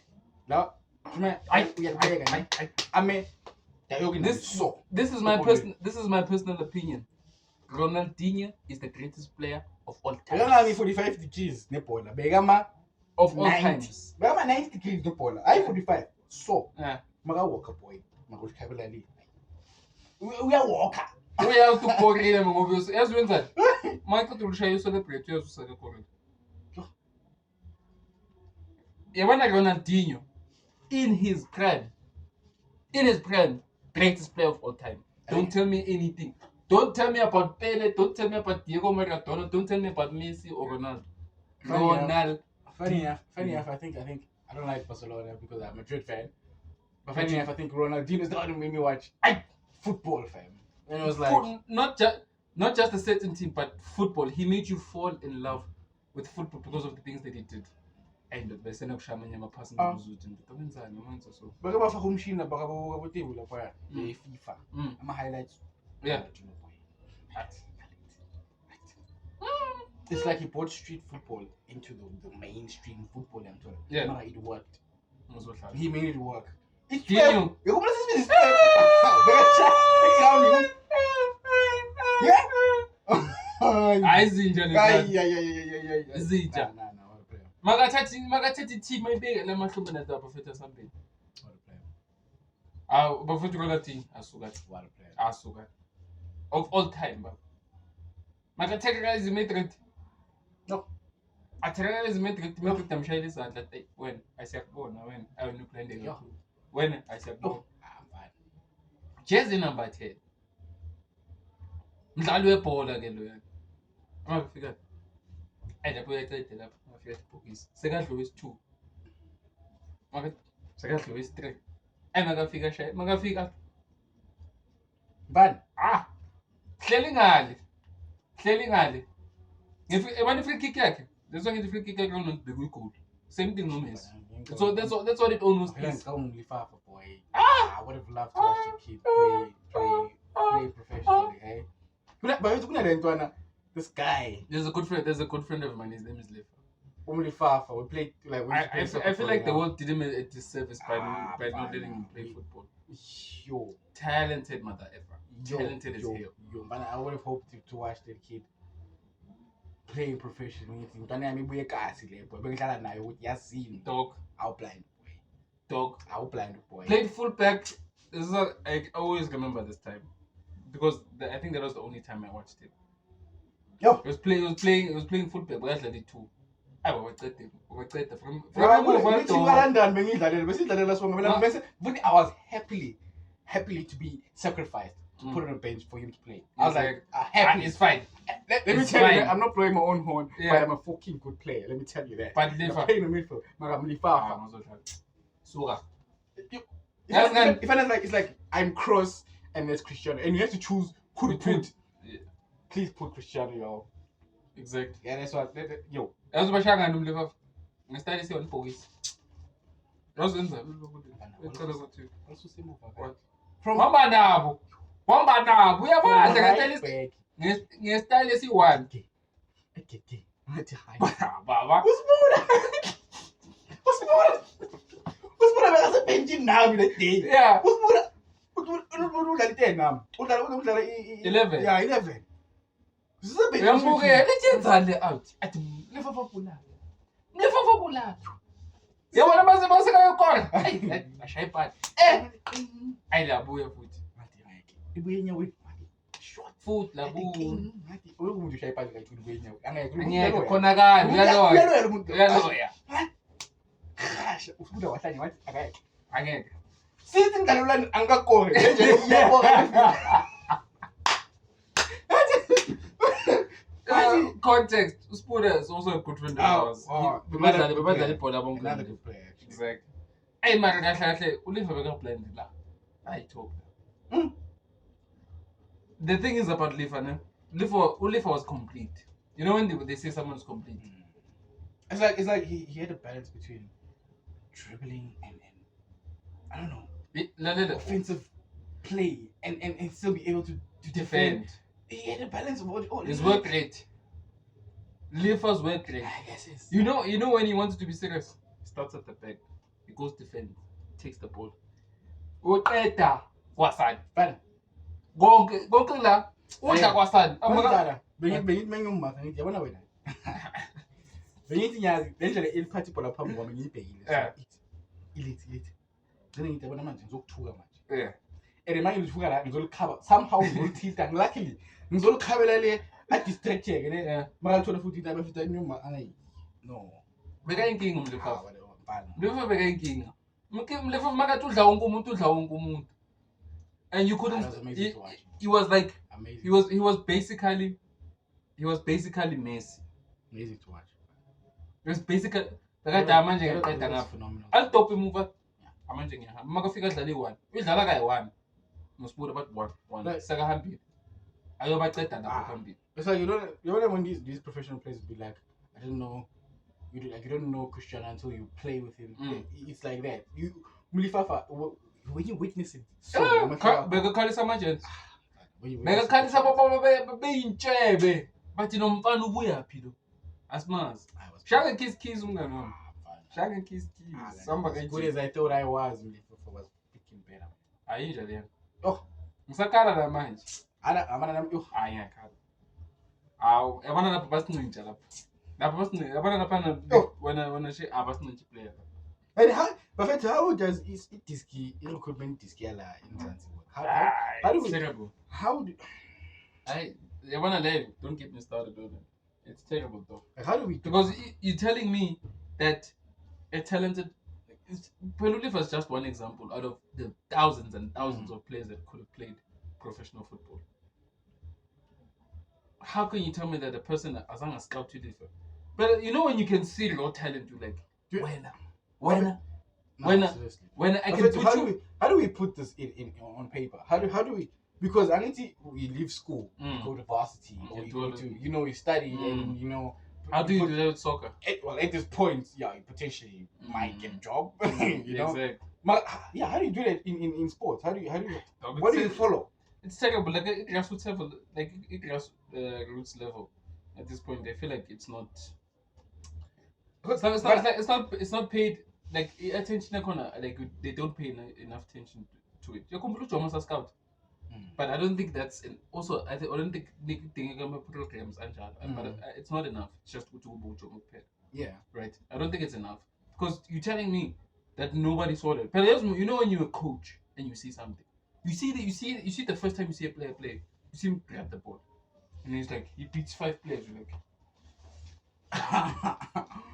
No, I mean, This is my personal opinion. Ronaldinho is the greatest player of all I don't time. have 45 degrees. Nepola. Begama Of all 90. times. Begama 90 degrees. Nepola. I 45. So, Yeah. Maga walker boy. Maga Cavalali. We are walker. We have to correct ngoba yazi wenzani? Mike ushaya ucelebrate uyazusaka correct. Yabona Ronaldinho in his prime, greatest player of all time. Don't tell me anything. Don't tell me about Pele. Don't tell me about Diego Maradona. Don't tell me about Messi or Ronaldo. Funny enough, I think I don't like Barcelona because I'm a Madrid fan. But funny enough, I think Ronaldinho is the one who made me watch football, fam. And it was like Not just a certain team, but football. He made you fall in love with football because of the things that he did. And bese nakushamanya amaphasi ngokuzuthi ndoda wenzani manje so. baka bafaka umshini baka table lapha FIFA ama highlights. Yeah. It's like he brought street football into the mainstream football. I'm told. Yeah. No, it worked. Ngizodlala. He made it work. It's Dino. You go this is yeah. Ayizinja Yeah. Zinja. Nah, what a player. Makathathi team ayibeke lamahlumbe na bafethu asambeni. What a player. Bafethu kwelathi asuka. What a player. Asuka. Of all time ba. Makathathi Madrid. No. Athena izimetric tamshayela izandla ati wena asiyakubona wena awunuplande kakhulu. Wena asiyakubona. Fine. Jersey number 10. Mdlali webhola ke loya. Angafika. Lapho uyaqeda lapho ngafika ibhokisi. Sekadlula isi2. Maka sekadlula isi3. Makafika shay. Makafika. Bani? Hleli ngale. Ebani free kick yakhe. That's why the free kick yakhe unobheka igoli. Same thing no Messi. So that's what it almost is. Boy. I would have loved to watch the kid play professionally, hey. But this guy. There's a good friend of mine. His name is Lefa. Only Fafa. We played like. I feel like the world did him a disservice by not letting him play football. Yo, talented mother ever. Talented as hell. Man, I would have hoped to watch that kid playing professionally. Dog. I'll blind boy. Played fullback. This is I always remember this time because I think that was the only time I watched it. Yo, He was playing fullback. But that's like two. I was happily to be sacrificed to put on a bench for him to play. I was like, happy. It's fine. Let me tell you that I'm not blowing my own horn, but I'm a fucking good player. Let me tell you that. But I'm playing in the midfield. It's like I'm Cross and there's Cristiano, and you have to choose who to put. Please put Cristiano, yo. Exactly. Yeah, that's what. Yo. That's what I'm going to do. I'm starting to see on police. That's what from Wamba Nabu. We have a style as you want. Baba. What's more? Benji now in the day. Yeah. What's more? 11. Yeah, 11. Let's out. At Liverpool. You want to go corner? I shape it. I love your foot. Short foot, Labu. We're shape again. Sitting down and go. Context. Uspura is also a good friend of ours. Another good player. Exactly. Hey, man, Ulifa I told you. The thing is about Lifa, Ulifa was complete. You know when they say someone's complete? It's like he had a balance between dribbling and I don't know, offensive play and still be able to defend. He had a balance of all. His work rate. Lifa's work rate. Yes, yes. You know when he wants to be serious, he starts at the back. He goes defend, takes the ball. Uqeda kwasan. Fine. Gonke la udla kwasan. Bengithi mengiyummatha ngithi yabona wena. Bengithi nyazi lendlela eliphathi ibhola phambi kwami ngiyibhekile. Ilethi. Then ngithi yabona manje ngizokuthuka manje. Yeah. And manje ngithuka la ngizolikhaba somehow ngizolithita luckily ngizolikhabela le a distracteke ne makathola futhi into abafita inyuma angayi. No. Beka inkinga umlefa. Mlefa beka inkinga. Mlefa makathi udla wonke umuntu. And you couldn't. He was like amazing. He was basically Messi. Amazing to watch. It was basically manje ngaqeda ngapha. Alitopi move. Manje ngiyahamba. Makafika adlala i1. Udlala kayi1. Nosipura but 1. Sekahambile. Ayobaqeda lapho phambili. It's like you know when these professional players be like, I don't know, you don't know Cristiano until you play with him. It's like that. Mulifafa, when you witness it, bekakhalisa amajenti. Bekakhalisa beyintshebe. Bathi nomfana ubuyaphi lo? Asimazi. Shaka kiss umngane wami. Shaka kiss. Samba as good as I thought I was, Mulifafa was picking better. Ayinja le. Oh, ngisakhala la manje. Amana nami Ayakhala. Awu, yabona lapho basincintsha lapho. Lapho basincintsha. Yabona lapha wena she abasincintsha player. And how does Diski recruitment Diski la in Zanzibar? How do we? Terrible. How do? Yabona le, don't get me started on it. It's terrible though. Like, how do we? Because you're telling me that a talented Pelulif was just one example out of the thousands and thousands of players that could have played professional football. How can you tell me that a person as long as scout you different? But you know when you can see raw talent, you're like, when I can put you. How do we put this in on paper? How do we? Because I need to. We leave school, we go to varsity, or we go to we study, and How do you do that with soccer? At this point, yeah, you potentially might get a job. you know, Exactly. yeah. How do you do that in sports? How do you? What do you follow? It's terrible. Like a grassroots level, like a grassroots level. At this point, I feel like it's not. It's not paid like attention. Like they don't pay enough attention to it. You're completely almost a scout. But I don't think that's also I don't think programs but it's not enough. It's just Yeah. Right. I don't think it's enough because you're telling me that nobody saw that. But you know when you're a coach and you see something, you see the first time you see a player play, you see him grab the ball, and he's like he beats 5 players. You're like,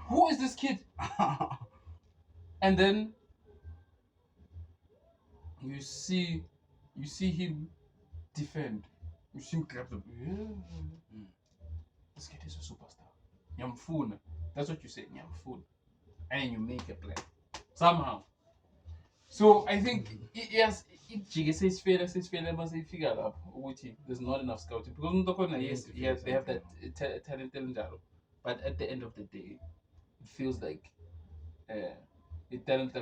who is this kid? And then you see him defend. You see him grab the This kid is a superstar. Nyamfuna. That's what you say, Nyamfuna. And you make a play. Somehow. So I think yes, says fair, must figure out there's not enough scouting. Because yes, they have that talent, but at the end of the day, it feels like it talent so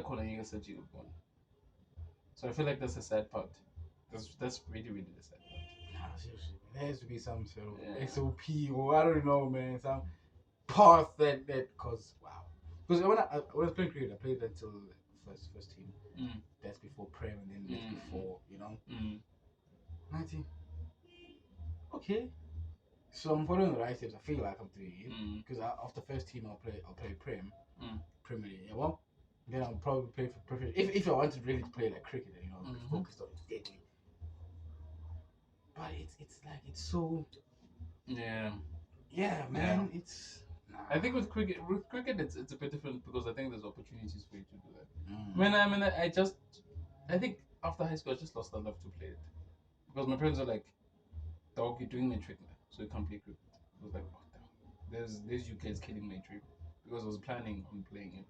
I feel like that's the sad part. That's really, really the sad part. Nah, seriously, there has to be some sort of SOP or I don't know, man, some path that cause wow. Because when I was playing cricket, I played until first team. That's before Prem, and then that's before 19. Okay, so I'm following the right steps. I feel like I'm doing it because after first team I'll play Prem, Premier League. Yeah, well, then I'll probably play for professional. If I wanted really to play like cricket, focused on it deadly. But it's like it's so yeah, man. Yeah. It's I think with cricket it's a bit different because I think there's opportunities for you to do that. I think after high school I just lost the love to play it because my parents are like, dog, you're doing my trick now, so you can't play cricket. I was like, what the hell? There's you guys killing my dream because I was planning on playing it.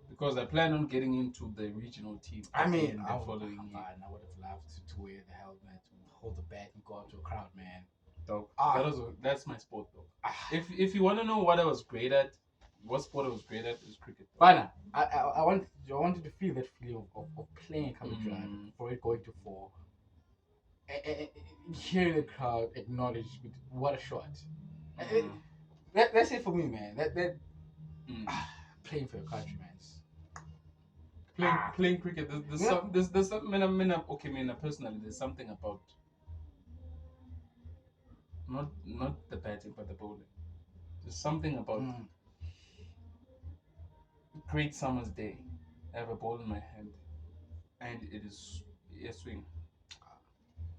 Because I plan on getting into the regional team. I mean, the following year. I would have loved to wear the helmet, hold the bat, and go out to a crowd, man. Dog, that's my sport, though. If you want to know what I was great at, what sport I was great at, is cricket. Fine. I wanted to feel that feeling of playing cover drive for it going to 4. And hearing the crowd acknowledge what a shot. That's it for me, man. Playing for your country, man. Playing cricket, there's something. Personally, there's something about not the batting but the bowling. There's something about great summer's day. I have a ball in my hand, and it is a swing.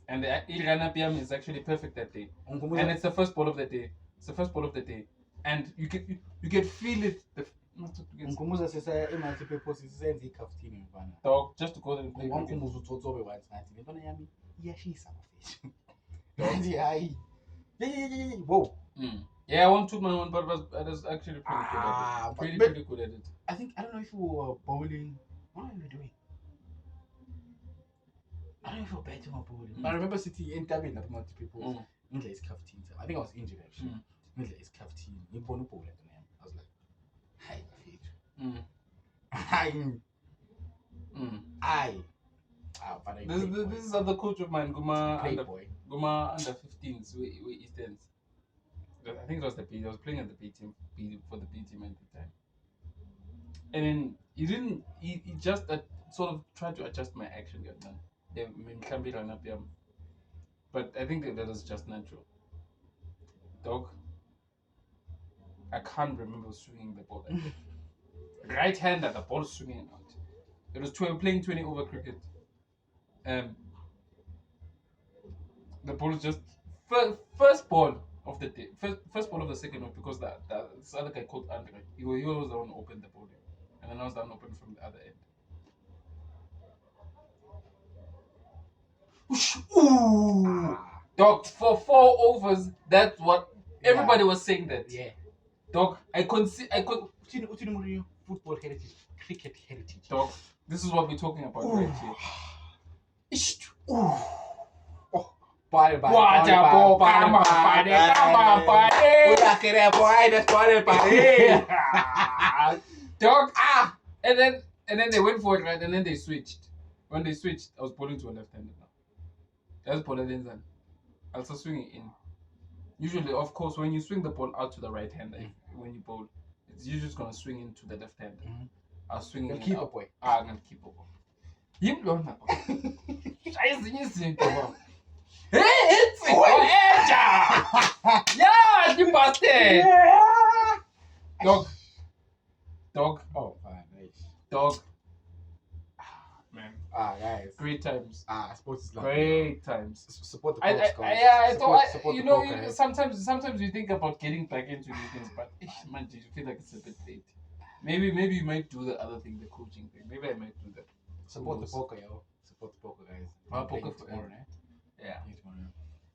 And the Iranapiam is actually perfect that day, and it's the first ball of the day. It's the first ball of the day, and you can feel it. Dog, just to go there and play cricket. Whoa. Yeah, I won't took my one, but I was actually pretty good at it. I don't know if we were bowling. What were we doing? I don't know if we were batting or bowling. But I remember sitting in cabin at multiple people. Indle is captain. I think I was injured actually. Indle is captain. I was like, hi, This is other coach of mine, Guma under 15s, we Easterns. I think it was the B. I was playing at the B team for the B team at the time. And then he just sort of tried to adjust my action. But I think that was just natural. Dog, I can't remember swinging the ball like that. Right hand at the ball swinging out. It was playing 20 over cricket. The ball just first ball. of the day. First ball of the second half because this other guy called Andre. He was the one who opened the bowling, and then I was the one who opened from the other end. Ooh, dog, for 4 overs. That's what everybody was saying. That Yeah. dog, I could. Football heritage, cricket heritage. Dog, this is what we're talking about right here. Pare. Dog, and then they went for it, right? And then they switched. When they switched, I was bowling to a left-hander now. That's bowling then. I was swinging in. Usually, of course, when you swing the ball out to the right-hander, when you bowl, it's usually just gonna swing into the left-hander. I was swinging. Keep up, boy. I'm gonna keep up. You don't know. Hey, it's yeah, you bastard. Dog. Oh, fine, nice. Dog. Man. Guys. Great times. Sports is like Great times. Support the I folks, guys. I thought Support you the know folk, guys. sometimes you think about getting back into these things, but man, you feel like it's a bit late. Maybe you might do the other thing, the coaching thing. Maybe I might do that. Support the poker, yo. Support the poker, guys. Poker tomorrow, eh? Yeah.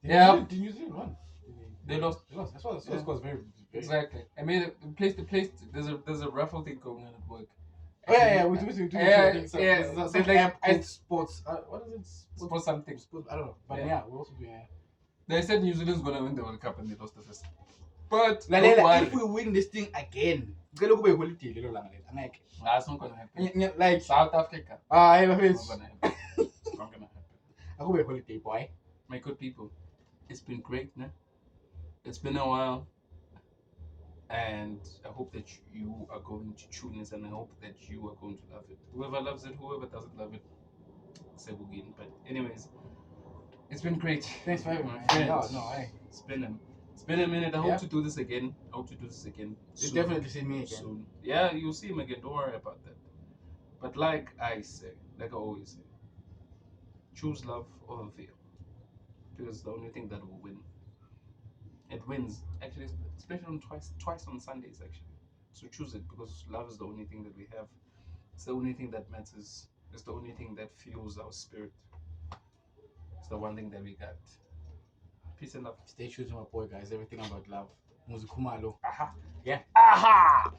Tomorrow. Did New Zealand won? They lost. That's why the score was very. Exactly. I made a place. There's a raffle thing going on at work. Oh yeah, we do. Some app sports. What is it? Sports something. Sports, I don't know, but yeah, we also do. Yeah. They said New Zealand's gonna win the World Cup and they lost the first. But If we win this thing again, it's not that's not gonna happen. like South Africa. I have It's not gonna happen. It's not gonna happen. I go by holiday, boy. My good people, it's been great, no? It's been a while. And I hope that you are going to tune this, and I hope that you are going to love it. Whoever loves it, whoever doesn't love it, say again. But anyways, it's been great. Thanks for having me. It's been a minute. I hope to do this again. You definitely see me again. Soon. Yeah, you'll see him again. Don't worry about that. But like I always say, choose love over fear, because it's the only thing that will win. It wins, actually, especially on twice on Sundays, actually. So choose it, because love is the only thing that we have. It's the only thing that matters. It's the only thing that fuels our spirit. It's the one thing that we got. Peace and love. Stay true to my boy, guys. Everything about love. Muzukumalo. Aha. Yeah. Aha!